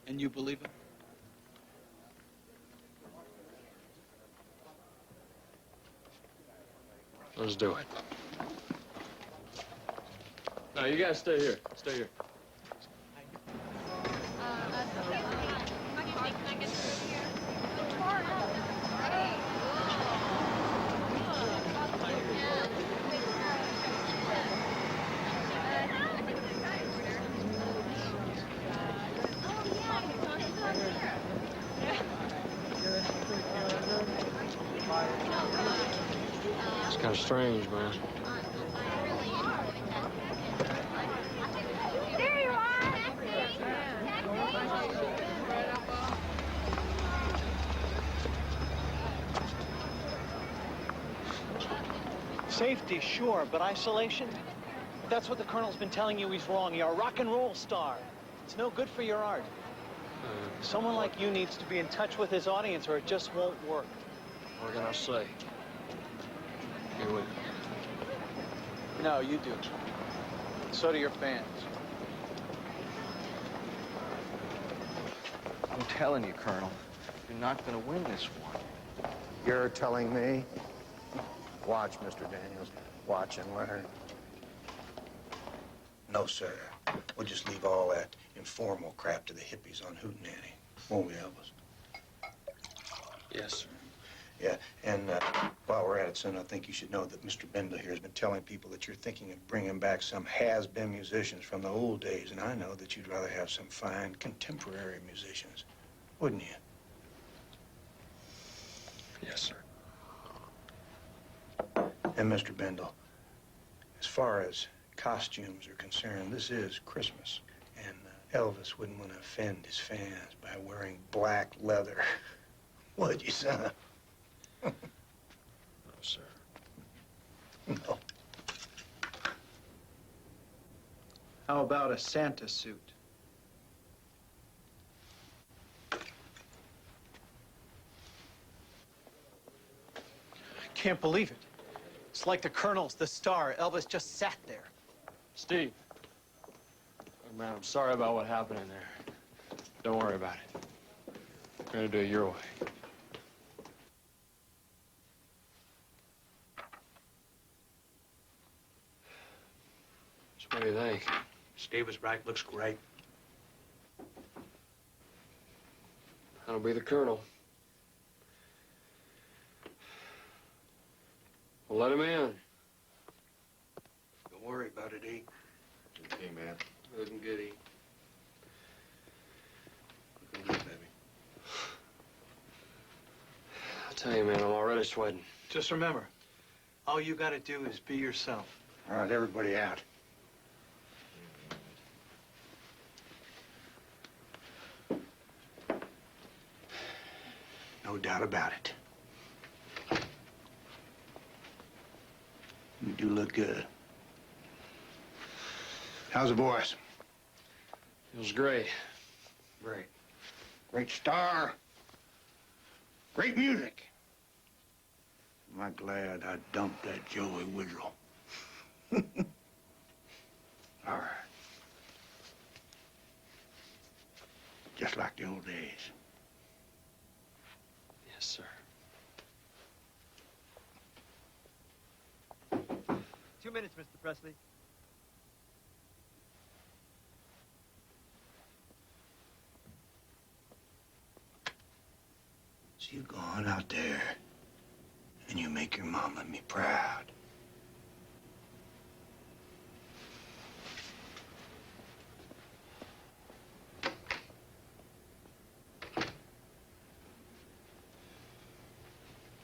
And you believe him? Let's do it. No, you guys stay here. Stay here. It's kind of strange, man. There you are! Safety, sure, but isolation? That's what the Colonel's been telling you he's wrong. You're a rock and roll star. It's no good for your art. Someone like you needs to be in touch with his audience or it just won't work. What can I say? Here we go. No, you do. So do your fans. I'm telling you, Colonel, you're not going to win this one. You're telling me? Watch, Mr. Daniels. Watch and learn. No, sir. We'll just leave all that informal crap to the hippies on Hootenanny. Won't we, Elvis? Yes, sir. Yeah, and while we're at it, son, I think you should know that Mr. Bendel here has been telling people that you're thinking of bringing back some has-been musicians from the old days, and I know that you'd rather have some fine contemporary musicians, wouldn't you? Yes, sir. And Mr. Bendel, as far as costumes are concerned, this is Christmas, and Elvis wouldn't want to offend his fans by wearing black leather. Would you, son? No, sir. No. How about a Santa suit? I can't believe it. It's like the Colonel's the star. Elvis just sat there. Steve, Man, I'm sorry about what happened in there. Don't worry about it. I'm gonna do it your way. So what do you think? Steve was right. Looks great. That'll be the colonel. We'll let him in. Don't worry about it, E. Okay, man. Looking goody. Looking good, baby. I'll tell you, man, I'm already sweating. Just remember, all you gotta do is be yourself. All right, everybody out. No doubt about it. You do look good. How's the voice? Feels great. Great. Great star. Great music. Am I glad I dumped that Joey Woodrow? All right. Just like the old days. Yes, sir. 2 minutes, Mr. Presley. So you go on out there and you make your mama and me proud.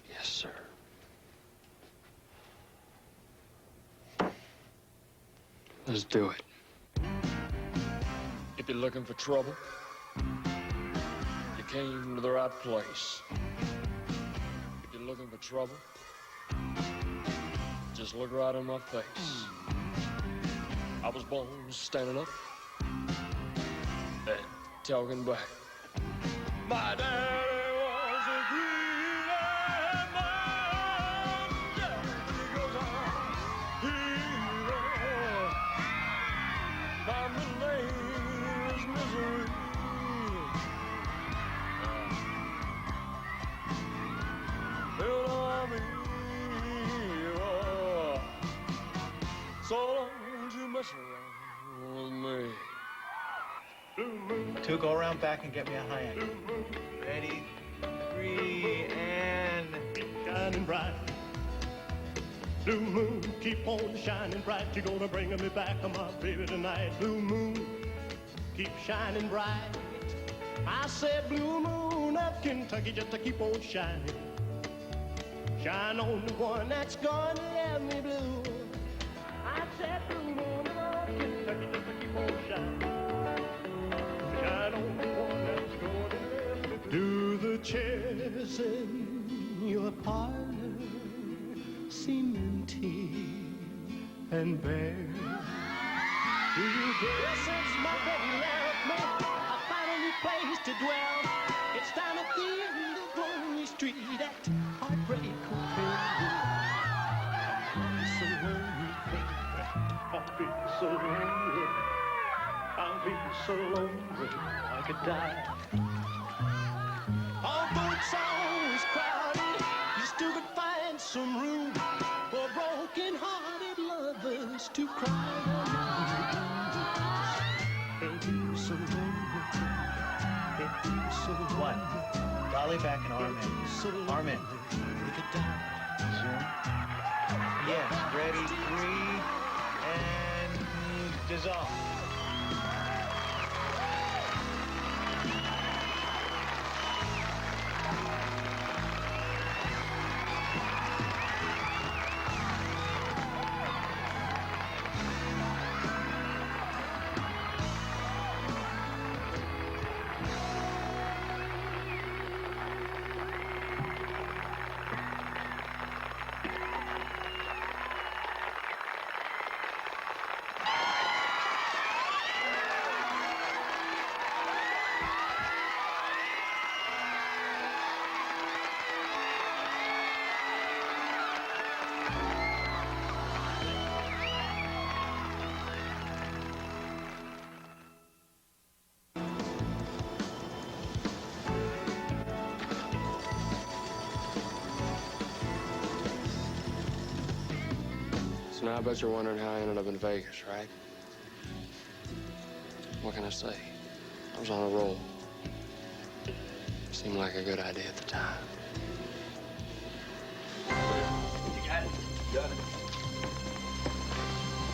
Yes, sir. Let's do it. If you're looking for trouble, you came to the right place. If you're looking for trouble, just look right in my face. I was born standing up and talking back. My daddy was a green man. Yeah, he goes on. Hero. My name is Misery. You know I'm a hero. So don't you mess around with me. Two, go around back and get me a high angle. Ready, 3, and... Shining bright. Blue moon, keep on shining bright. You're gonna bring me back, my baby, tonight. Blue moon, keep shining bright. I said blue moon of Kentucky, just to keep on shining. Shine on the one that's gonna let me blue. I said blue moon of Kentucky, just to keep on shining. Shine on the one that's gonna let me blue. Do the chairs in your parlor seem empty and bare? Do you care since my baby left me? I found a new place to dwell. It's down at the end of Lonely Street at Heartbreak Hotel. I'm so lonely, baby. I'll be so lonely. I'll be so lonely I could die. Although it's always crowded, you still could find some room for broken-hearted lovers to cry. Ain't so lonely, ain't so lonely. One. Dolly back and arm in. So Arm in. we could die. Zoom. Yes, ready, 3, and dissolve. Now, I bet you're wondering how I ended up in Vegas, right? What can I say? I was on a roll. Seemed like a good idea at the time. You got it? Got it.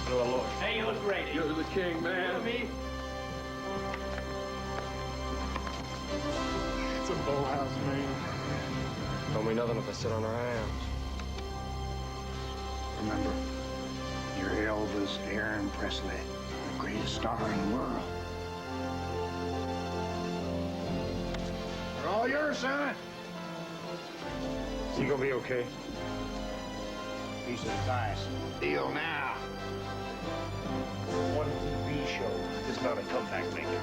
Hello, Lord. Hey, you look great. You're the king, man. Me? It's a bull house, man. Don't mean nothing if I sit on our hands. Remember, you're Elvis Aaron Presley, the greatest star in the world. They're all yours, son. Is he gonna be okay? Piece of advice. Deal now. One TV show is not a comeback maker.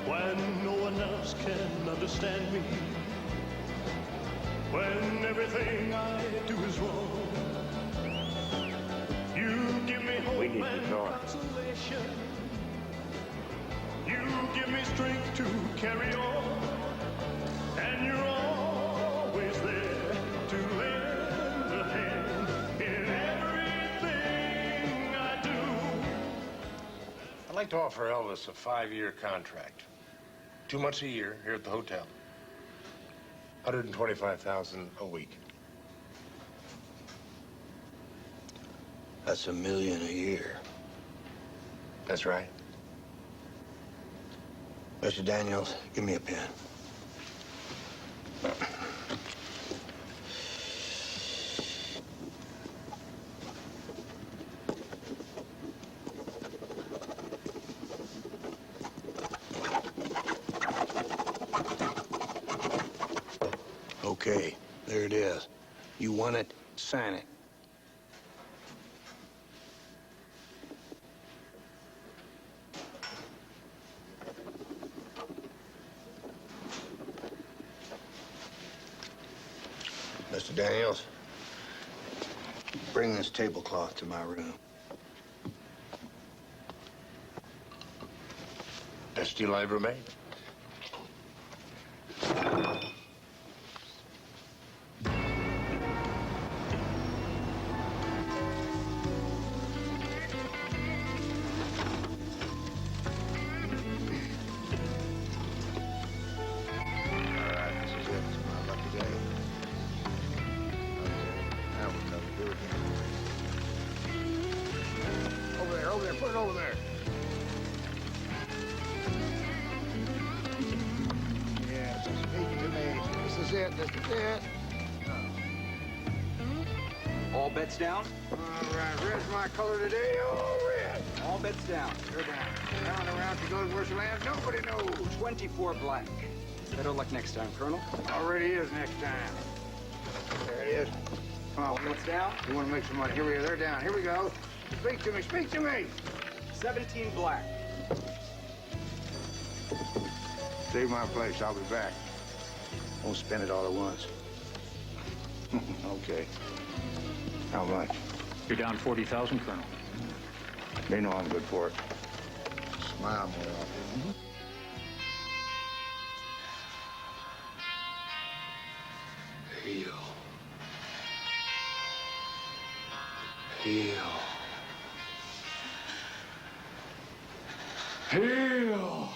When no one else can understand me, when everything I do is wrong, you give me hope and consolation. You give me strength to carry on, and you're always there to lend a hand in everything I do. I'd like to offer Elvis a 5-year contract. 2 months a year here at the hotel. $125,000 a week. That's $1 million a year. That's right. Mr. Daniels, give me a pen. Okay, there it is. You want it, sign it. Mr. Daniels, bring this tablecloth to my room. Best deal I ever made. Over there, put it over there. Yes, speak to me. This is it, All bets down? All right, red's my color today, all red. All bets down. You're down. Round and round she goes where she lands, nobody knows. 24 black. Better luck next time, Colonel. Already is next time. There it is. Come on. All bets down? You want to make some money. Here we are, they're down. Here we go. Speak to me, speak to me. 17 black. Save my place, I'll be back. Won't spend it all at once. Okay. How much? You're down 40,000, Colonel. They know I'm good for it. Smile more often. Heal. Heal. Heal.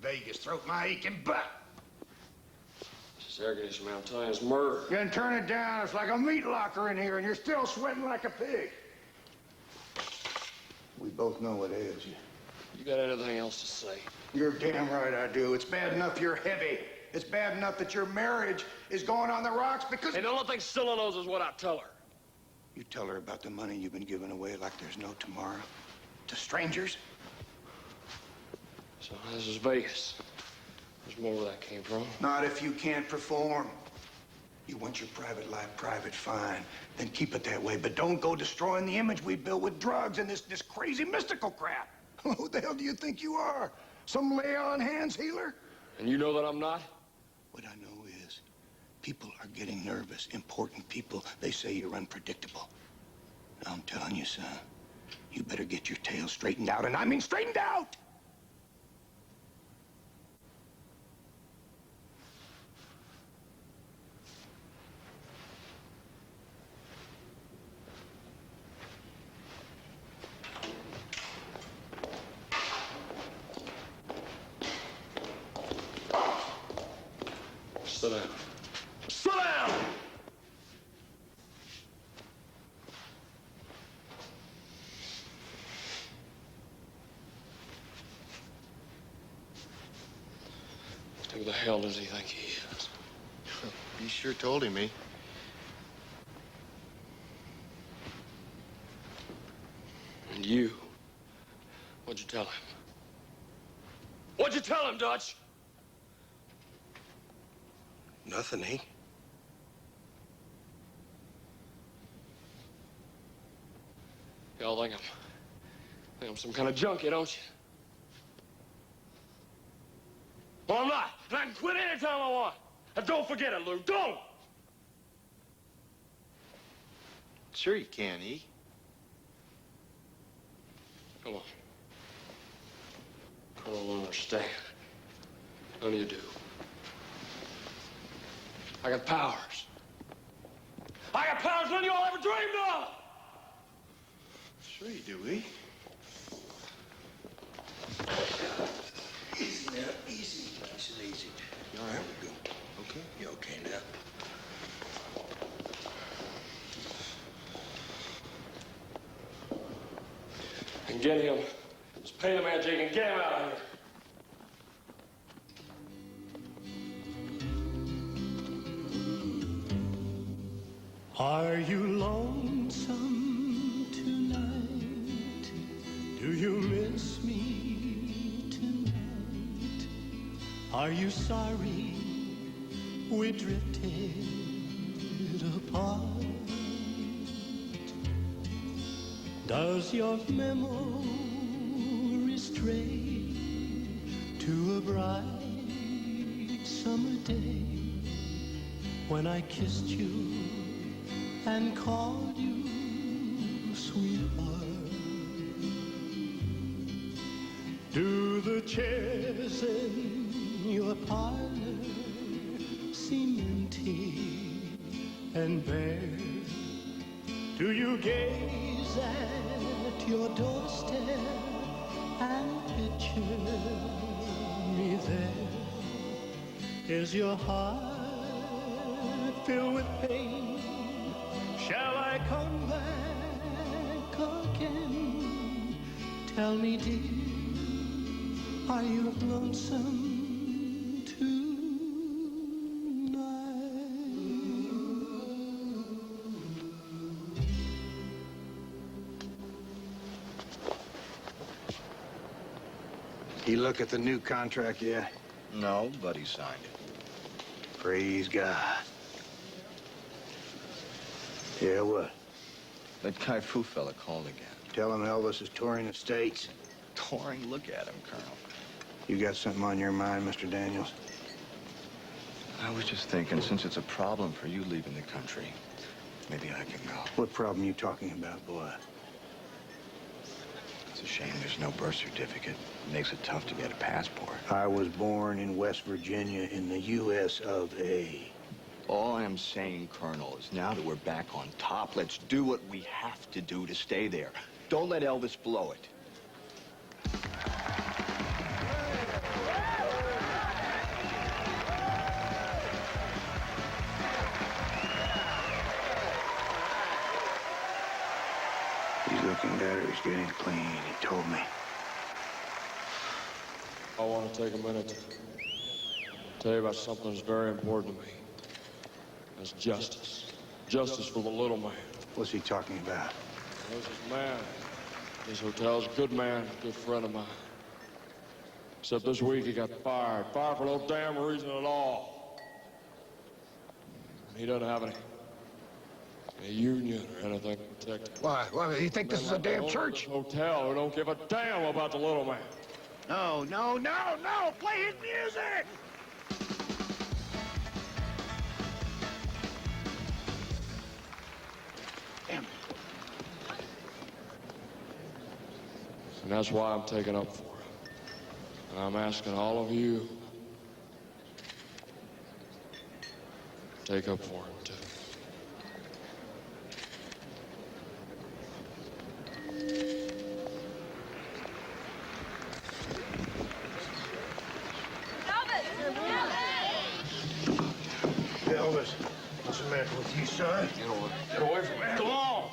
Vegas, throat my aching butt. This air conditioning, I'm telling you, it's murder. You can turn it down. It's like a meat locker in here, and you're still sweating like a pig. We both know what ails you. You got anything else to say? You're damn right I do. It's bad enough you're heavy. It's bad enough that your marriage is going on the rocks because... And the only thing Scylla knows is what I tell her. You tell her about the money you've been giving away like there's no tomorrow. To strangers? So this is Vegas. There's more where that came from. Not if you can't perform. You want your private life private, fine. Then keep it that way. But don't go destroying the image we built with drugs and this crazy mystical crap. Who the hell do you think you are? Some lay-on-hands healer? And you know that I'm not? What I know is people are getting nervous. Important people, they say you're unpredictable. Now, I'm telling you, son, you better get your tail straightened out, and I mean straightened out! Sit down. Sit down! Who the hell does he think he is? You sure told him, me. And you? What'd you tell him? What'd you tell him, Dutch? Nothing, eh? Y'all think I'm some kind of junkie, don't you? Well, I'm not. And I can quit anytime I want. And don't forget it, Lou. Don't! Sure you can, E. Come on. Colonel will understand. None of you do. I got powers. I got powers none of y'all ever dreamed of! Sure you do, E. Easy now, easy. Nice and easy. You all right? We go. Okay? You okay now? And get him. Just pay the man, Jake, and get him out of here. Are you lonesome tonight? Do you miss me tonight? Are you sorry we drifted apart? Does your memory stray to a bright summer day when I kissed you and called you sweetheart? Do the chairs in your parlor seem empty and bare? Do you gaze at your doorstep and picture me there? Is your heart filled with pain? Shall I come back again? Tell me, dear, are you lonesome You look at the new contract yet? No, but he signed it. Praise God. Yeah, what? That Kai Fu fella called again. Tell him Elvis is touring the States. Touring? Look at him, Colonel. You got something on your mind, Mr. Daniels? I was just thinking, since it's a problem for you leaving the country, maybe I can go. What problem you talking about, boy? It's a shame there's no birth certificate. It makes it tough to get a passport. I was born in West Virginia in the U.S. of A. All I'm saying, Colonel, is now that we're back on top, let's do what we have to do to stay there. Don't let Elvis blow it. He's looking better. He's getting clean. He told me. I want to take a minute to tell you about something that's very important to me. That's justice. Justice for the little man. What's he talking about? This is man. This hotel's a good man, a good friend of mine. Except this week he got fired. Fired for no damn reason at all. He doesn't have any union or anything to protect him. Why? Why? You think this is a damn church? Hotel who don't give a damn about the little man. No, no, no, no! Play his music! Damn it. And that's why I'm taking up for him. And I'm asking all of you to take up for him, too. Elvis, what's the matter with you, son? Get away from me. Come on!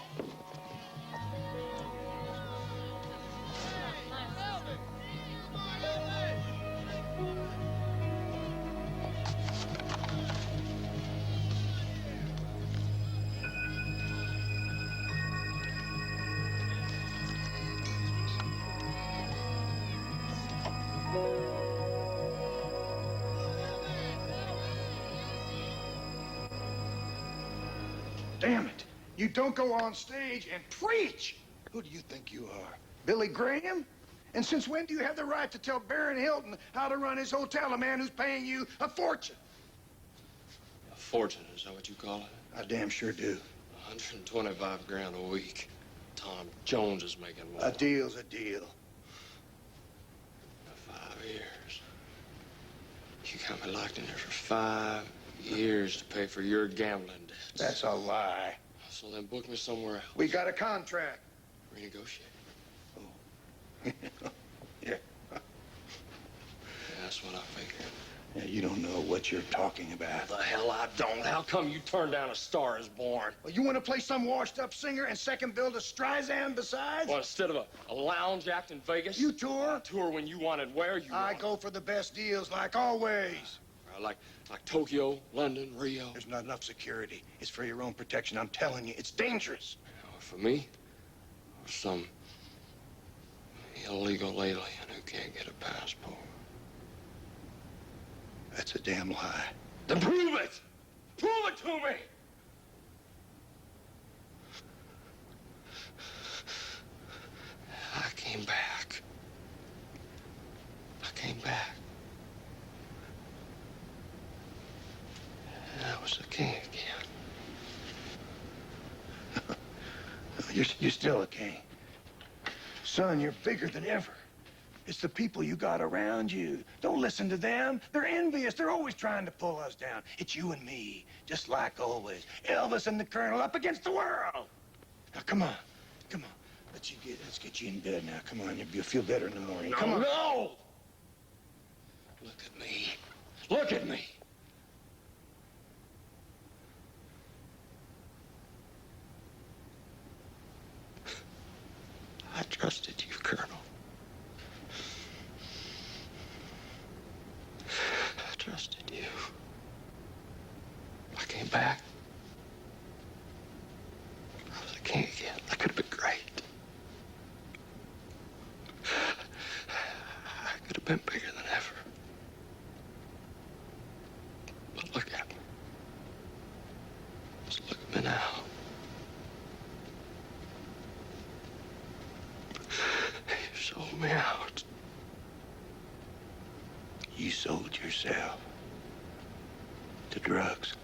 Damn it. You don't go on stage and preach. Who do you think you are? Billy Graham? And since when do you have the right to tell Baron Hilton how to run his hotel, a man who's paying you a fortune? A fortune, is that what you call it? I damn sure do. 125 grand a week. Tom Jones is making more. A deal's a deal. 5 years. You got me locked in there for 5 years to pay for your gambling debts. That's a lie. So then book me somewhere else. We got a contract. Renegotiate. Yeah. That's what I figured. Yeah, you don't know what you're talking about. The hell I don't. How come you turned down A Star Is Born? Well, you want to play some washed-up singer and second bill to Streisand besides? Well, instead of a lounge act in Vegas? You tour? Tour when you wanted, where you I wanted. go for the best deals, like always. Like Tokyo, London, Rio. There's not enough security. It's for your own protection. I'm telling you, it's dangerous. For me? Or some illegal alien who can't get a passport. That's a damn lie. Then prove it! Prove it to me! I came back. I came back. And I was the king again. You're still a king. Son, you're bigger than ever. It's the people you got around you. Don't listen to them. They're envious. They're always trying to pull us down. It's you and me, just like always. Elvis and the Colonel up against the world. Now, come on. Come on. Let's get you in bed now. Come on. You'll feel better in the morning. Come on. No! Look at me. Look at me. I trusted you, Colonel. I trusted you. I came back. I was a king again. That could have been great. I could have been bigger than ever. But look at me. Just look at me now. You sold me out. You sold yourself to drugs.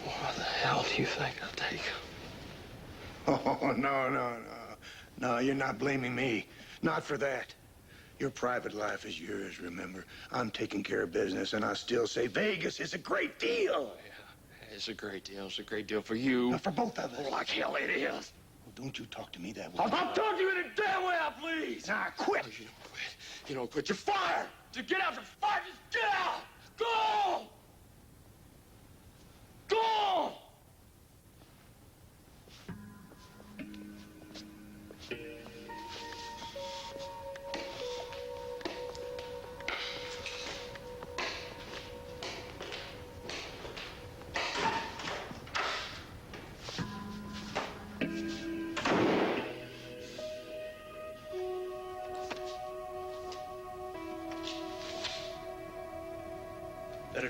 Why the hell do you think I'll take him? Oh, no. No, you're not blaming me. Not for that. Your private life is yours, remember? I'm taking care of business, and I still say Vegas is a great deal. Oh, yeah. It's a great deal. It's a great deal for you. For both of us. Oh, like hell it is. Well, don't you talk to me that way. I'm talking to you in a damn way I please. Nah, quit. No, you don't quit. You don't quit. You're fired. Just get out. You're fired. Just get out. Go. Go.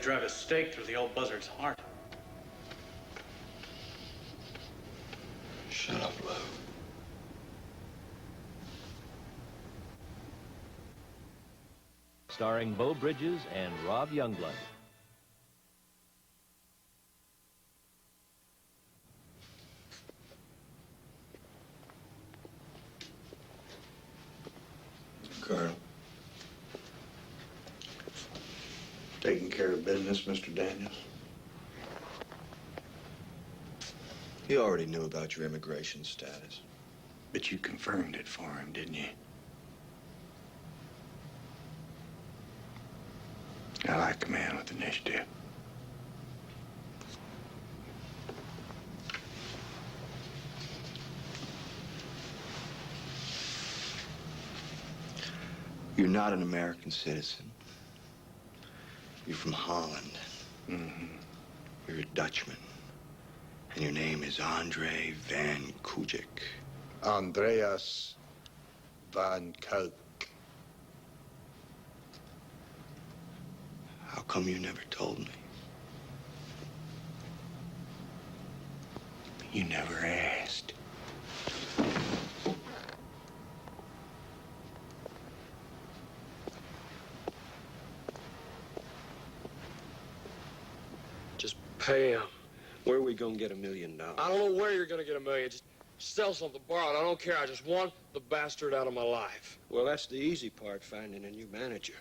drive a stake through the old buzzard's heart. Shut up, Lou. Starring Beau Bridges and Rob Youngblood. Colonel. Taking care of business, Mr. Daniels? He already knew about your immigration status. But you confirmed it for him, didn't you? I like a man with initiative. You're not an American citizen. You're from Holland. Mm-hmm. You're a Dutchman. And your name is Andre van Kujik. Andreas van Kook. How come you never told me? You never asked. Just pay him. Where are we gonna get $1 million? I don't know where you're gonna get $1 million. Just sell something, borrow it. I don't care. I just want the bastard out of my life. Well, that's the easy part, finding a new manager.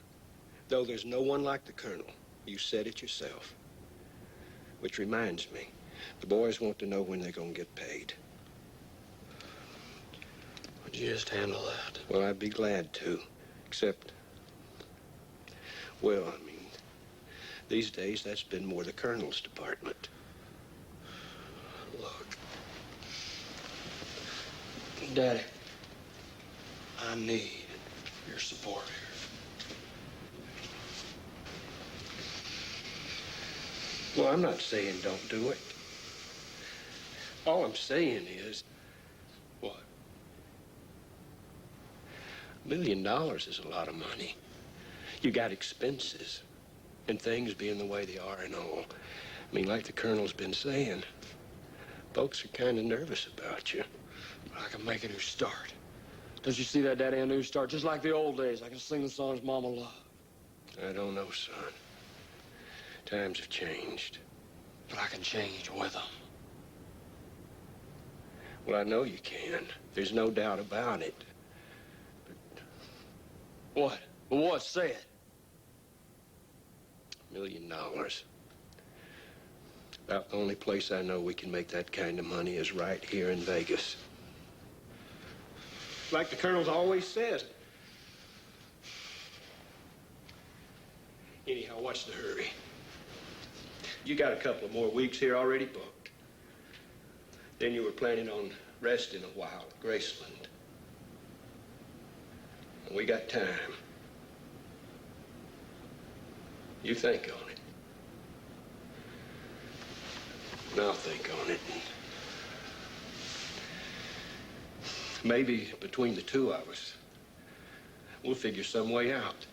Though there's no one like the Colonel. You said it yourself. Which reminds me, the boys want to know when they're gonna get paid. Would you just handle that? Well, I'd be glad to, except, well, I mean, these days that's been more the Colonel's department. Look, Daddy, I need your support here. Well, I'm not saying don't do it. All I'm saying is, what? $1 million is a lot of money. You got expenses, and things being the way they are and all. I mean, like the Colonel's been saying, folks are kind of nervous about you. I can make a new start. Don't you see that, Daddy? A new start, just like the old days. I can sing the songs Mama loved. I don't know, son. Times have changed. But I can change with them. Well, I know you can. There's no doubt about it. But what? Well, what? Say it. $1 million. About the only place I know we can make that kind of money is right here in Vegas. Like the Colonel's always said. Anyhow, what's the hurry? You got a couple of more weeks here already booked. Then you were planning on resting a while at Graceland. And we got time. You think on it. And I'll think on it. Maybe between the two of us, we'll figure some way out.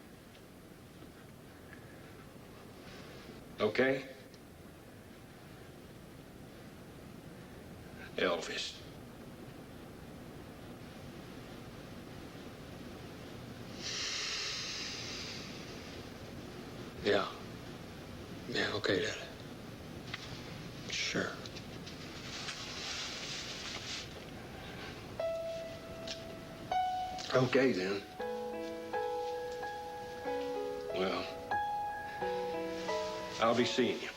Okay? Elvis. Yeah. Yeah, okay, Dad. Sure. Okay, then. Well, I'll be seeing you.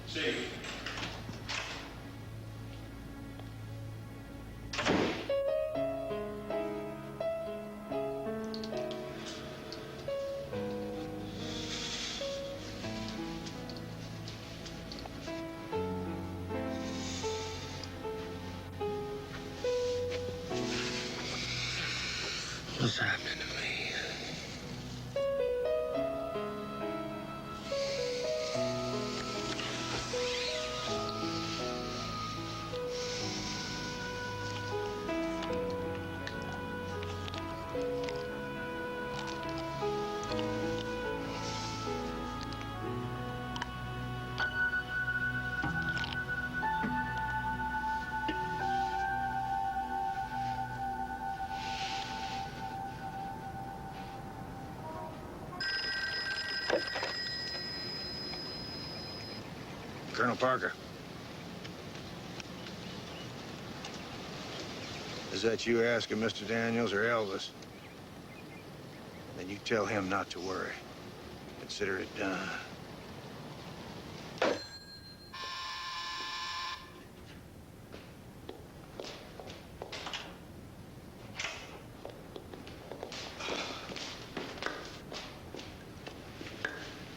See you. What's happening to me? Colonel Parker. Is that you asking Mr. Daniels or Elvis? Then you tell him not to worry. Consider it done.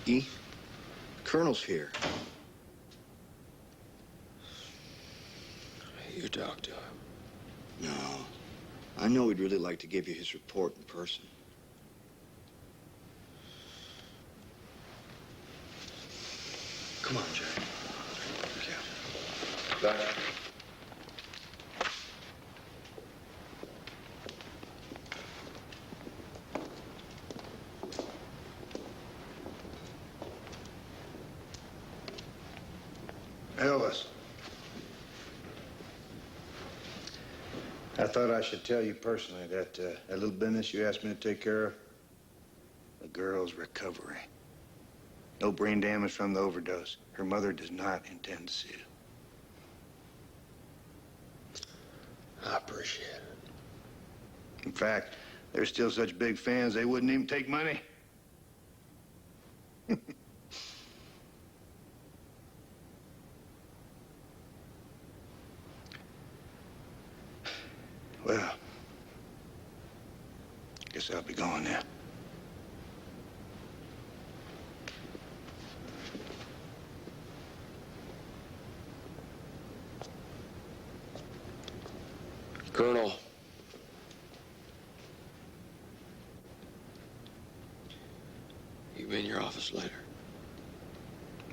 E, the Colonel's here. You talk to him. No. I know he'd really like to give you his report in person. Come on, Jack. Back. Elvis. I thought I should tell you personally that that little business you asked me to take care of, the girl's recovering. No brain damage from the overdose. Her mother does not intend to see you. I appreciate it. In fact, they're still such big fans, they wouldn't even take money. Well, guess I'll be going now. Colonel. You be in your office later.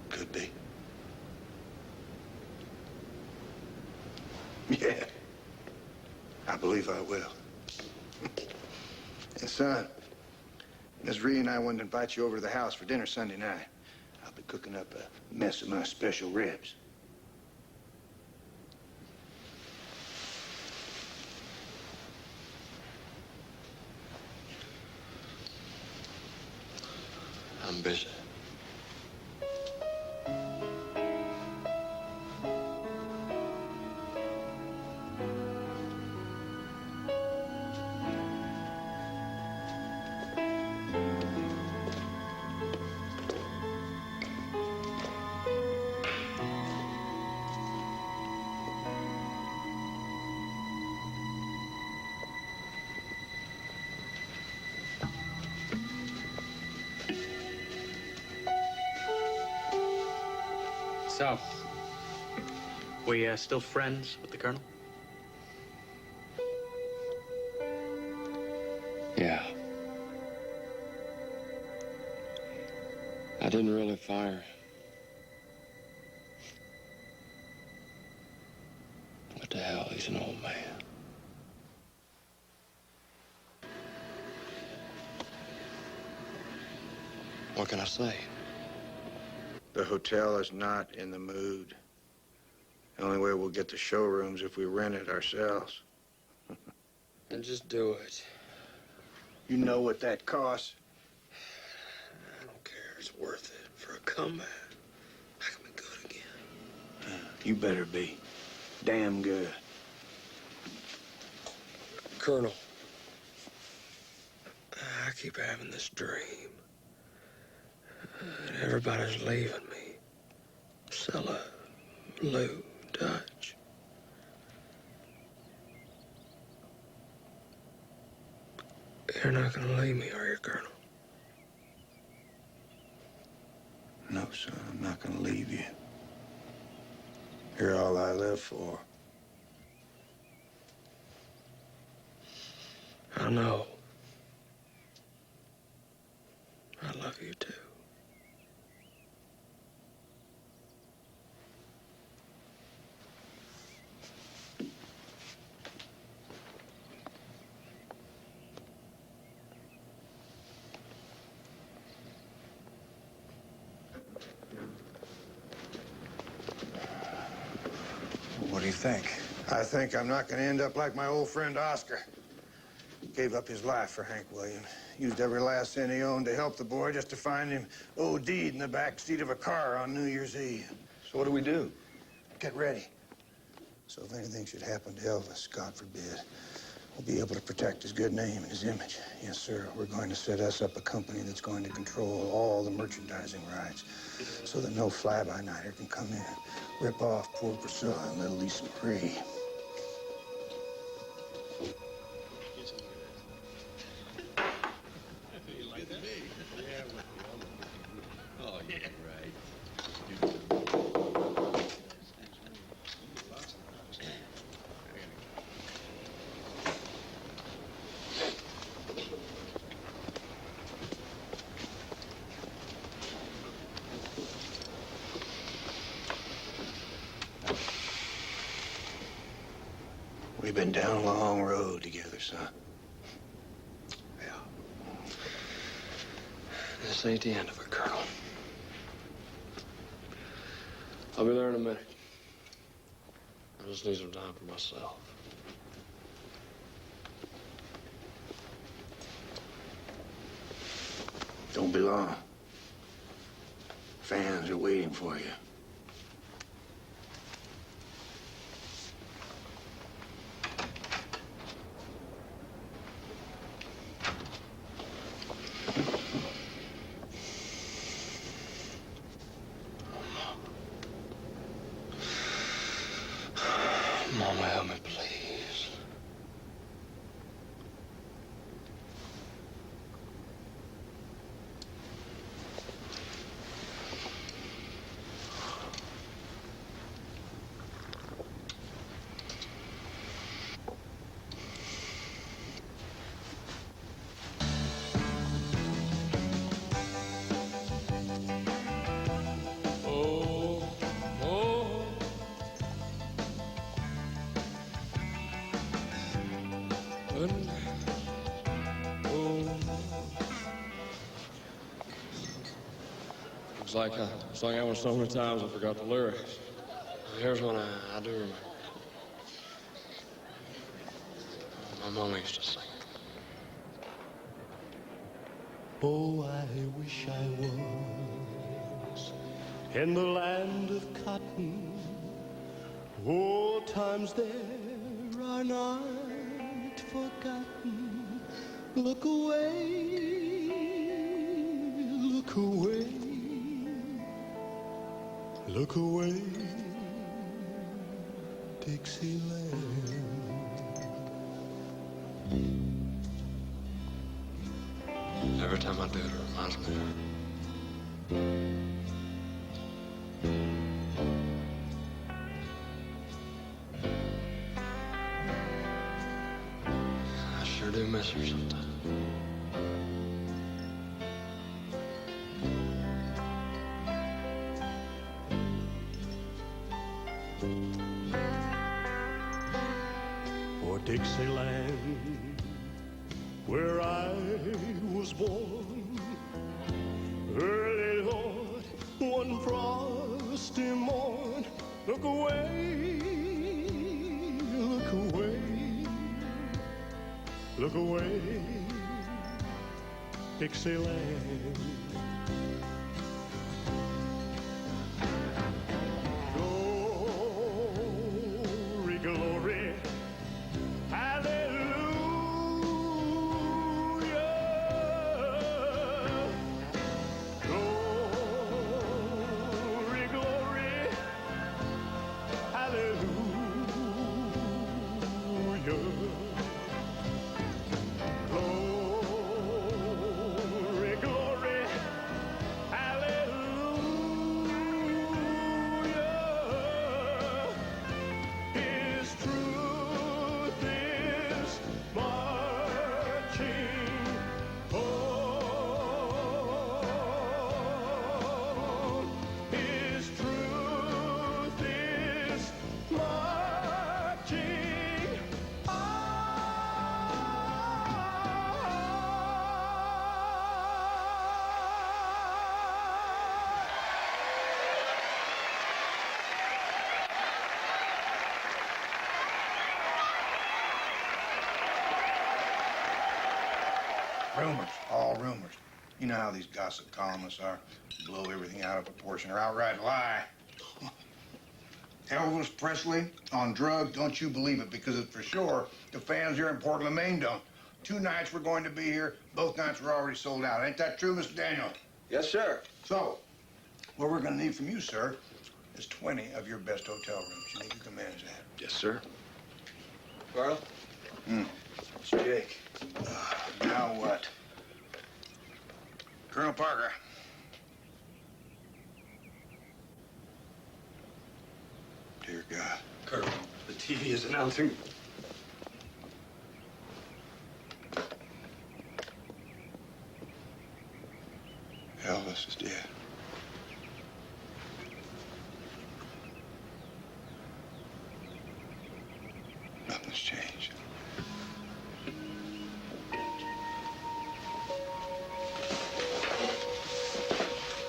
Could be. Yeah. I believe I will. And son, Miss Rhee and I wanted to invite you over to the house for dinner Sunday night. I'll be cooking up a mess of my special ribs. I'm busy. So, we still friends with the Colonel? Yeah. I didn't really fire. What the hell, he's an old man. What can I say? The hotel is not in the mood. The only way we'll get the showrooms if we rent it ourselves. Then just do it. You know what that costs? I don't care. It's worth it for a comeback. I can be good again. You better be damn good. Colonel, I keep having this dream. And everybody's leaving me. Scylla, Lou, Dutch. You're not gonna leave me, are you, Colonel? No, son, I'm not gonna leave you. You're all I live for. I know. I love you, too. What do you think? I think I'm not gonna end up like my old friend Oscar. gave up his life for Hank Williams. Used every last cent he owned to help the boy just to find him OD'd in the back seat of a car on New Year's Eve. So what do we do? Get ready. So if anything should happen to Elvis, God forbid, we'll be able to protect his good name and his image. Yes, sir. We're going to set us up a company that's going to control all the merchandising rights so that no fly-by-nighter can come in and rip off poor Priscilla and little Lisa Marie. Oh, yeah, right. We've been down a long road together, son. This ain't the end of it, Colonel. I'll be there in a minute. I just need some time for myself. Don't be long. Fans are waiting for you. Mama, help me, please. Looks like I sung that one so many times I forgot the lyrics. Here's one I do remember. My mama used to sing it. Oh, I wish I was in the land of cotton. Oh, times there are not forgotten. Look away, look away, look away, Dixieland. Every time I do it, it reminds me of her. I sure do miss her sometimes. For Dixieland, where I was born, early, Lord, one frosty morn. Look away, look away, look away, Dixieland. Glory, glory, hallelujah. Glory, glory, hallelujah. Glory, glory, rumors, all rumors. You know how these gossip columnists are. Blow everything out of proportion or outright lie. Elvis Presley on drugs, don't you believe it, because it's for sure the fans here in Portland, Maine don't. 2 nights we're going to be here. Both nights were already sold out. Ain't that true, Mr. Daniel? Yes, sir. So, what we're going to need from you, sir, is 20 of your best hotel rooms. You think you can manage that? Yes, sir. Carl? It's Jake. Now what? Colonel Parker. Dear God. Colonel, the TV is announcing. Elvis is dead. Nothing's changed.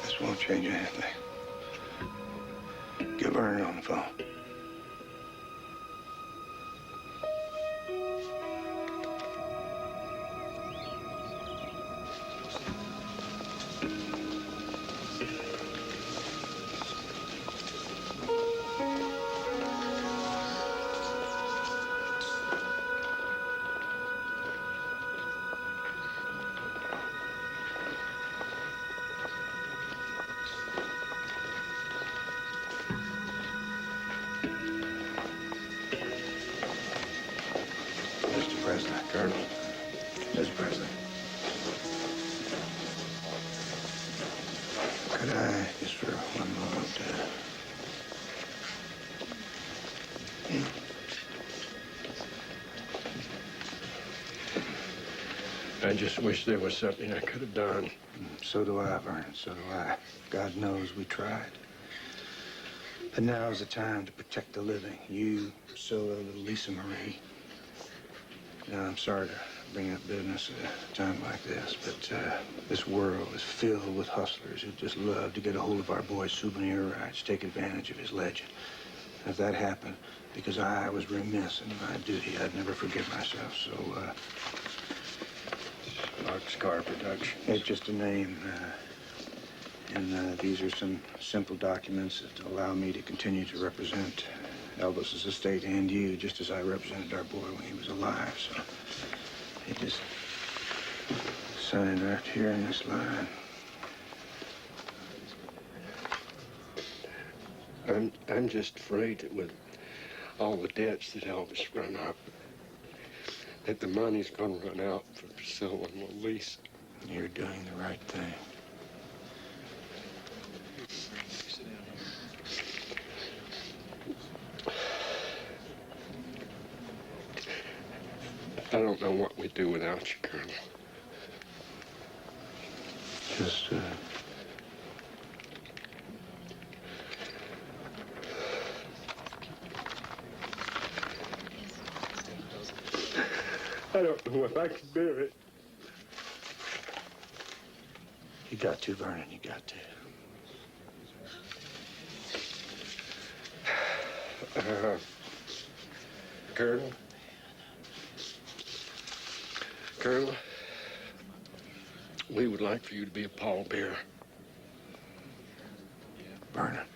This won't change anything. Get Vernon on the phone. Mr. President. Colonel. Mr. President. Could I, just for one moment, I just wish there was something I could have done. So do I, Vernon, so do I. God knows we tried. But now's the time to protect the living. You, Priscilla, little Lisa Marie. Now, I'm sorry to bring up business at a time like this, but this world is filled with hustlers who just love to get a hold of our boy's souvenir rights, take advantage of his legend. And if that happened, because I was remiss in my duty, I'd never forgive myself, so, Boxcar Production. it's just a name, and these are some simple documents that allow me to continue to represent Elvis's estate and you, just as I represented our boy when he was alive. So you just sign right here in this line. I'm just afraid that with all the debts that Elvis run up, that the money's gonna run out for Priscilla and Lisa. You're doing the right thing. I don't know what we'd do without you, Colonel. Just, I don't know if I can bear it. You got to, Vernon, you got to. Colonel? Colonel, we would like for you to be a pallbearer. Vernon,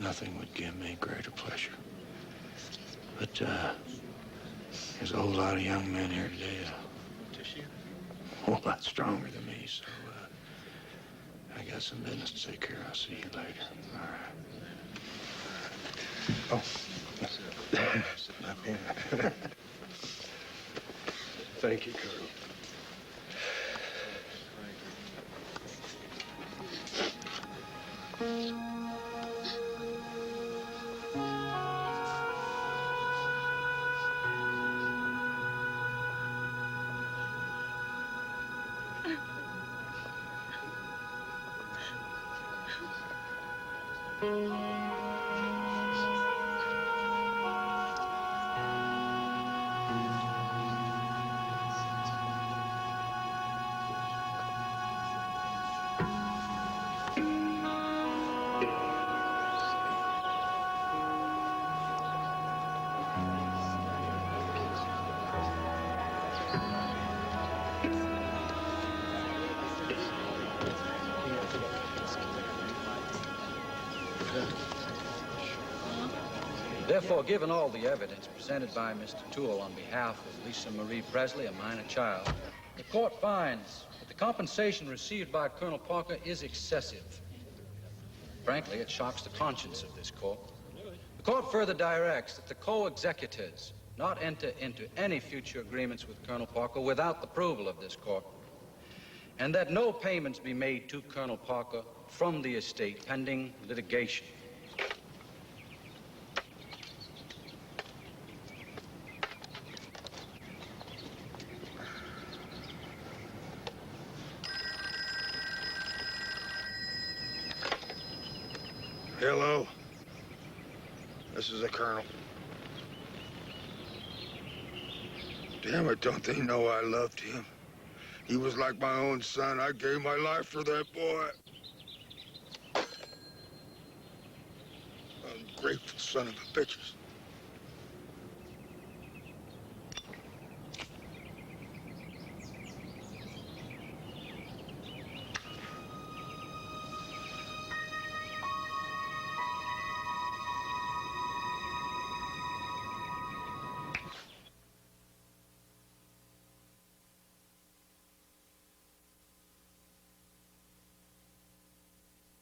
nothing would give me greater pleasure. But, there's a whole lot of young men here today, a whole lot stronger than me, so, I got some business to take care of. I'll see you later. All right. Oh. Up here. Thank you, Colonel. Therefore, given all the evidence presented by Mr. Toole on behalf of Lisa Marie Presley, a minor child, the court finds that the compensation received by Colonel Parker is excessive. Frankly, it shocks the conscience of this court. The court further directs that the co-executors not enter into any future agreements with Colonel Parker without the approval of this court, and that no payments be made to Colonel Parker from the estate pending litigation. Hello. This is the Colonel. Damn it, don't they know I loved him? He was like my own son. I gave my life for that boy. Ungrateful son of a bitches.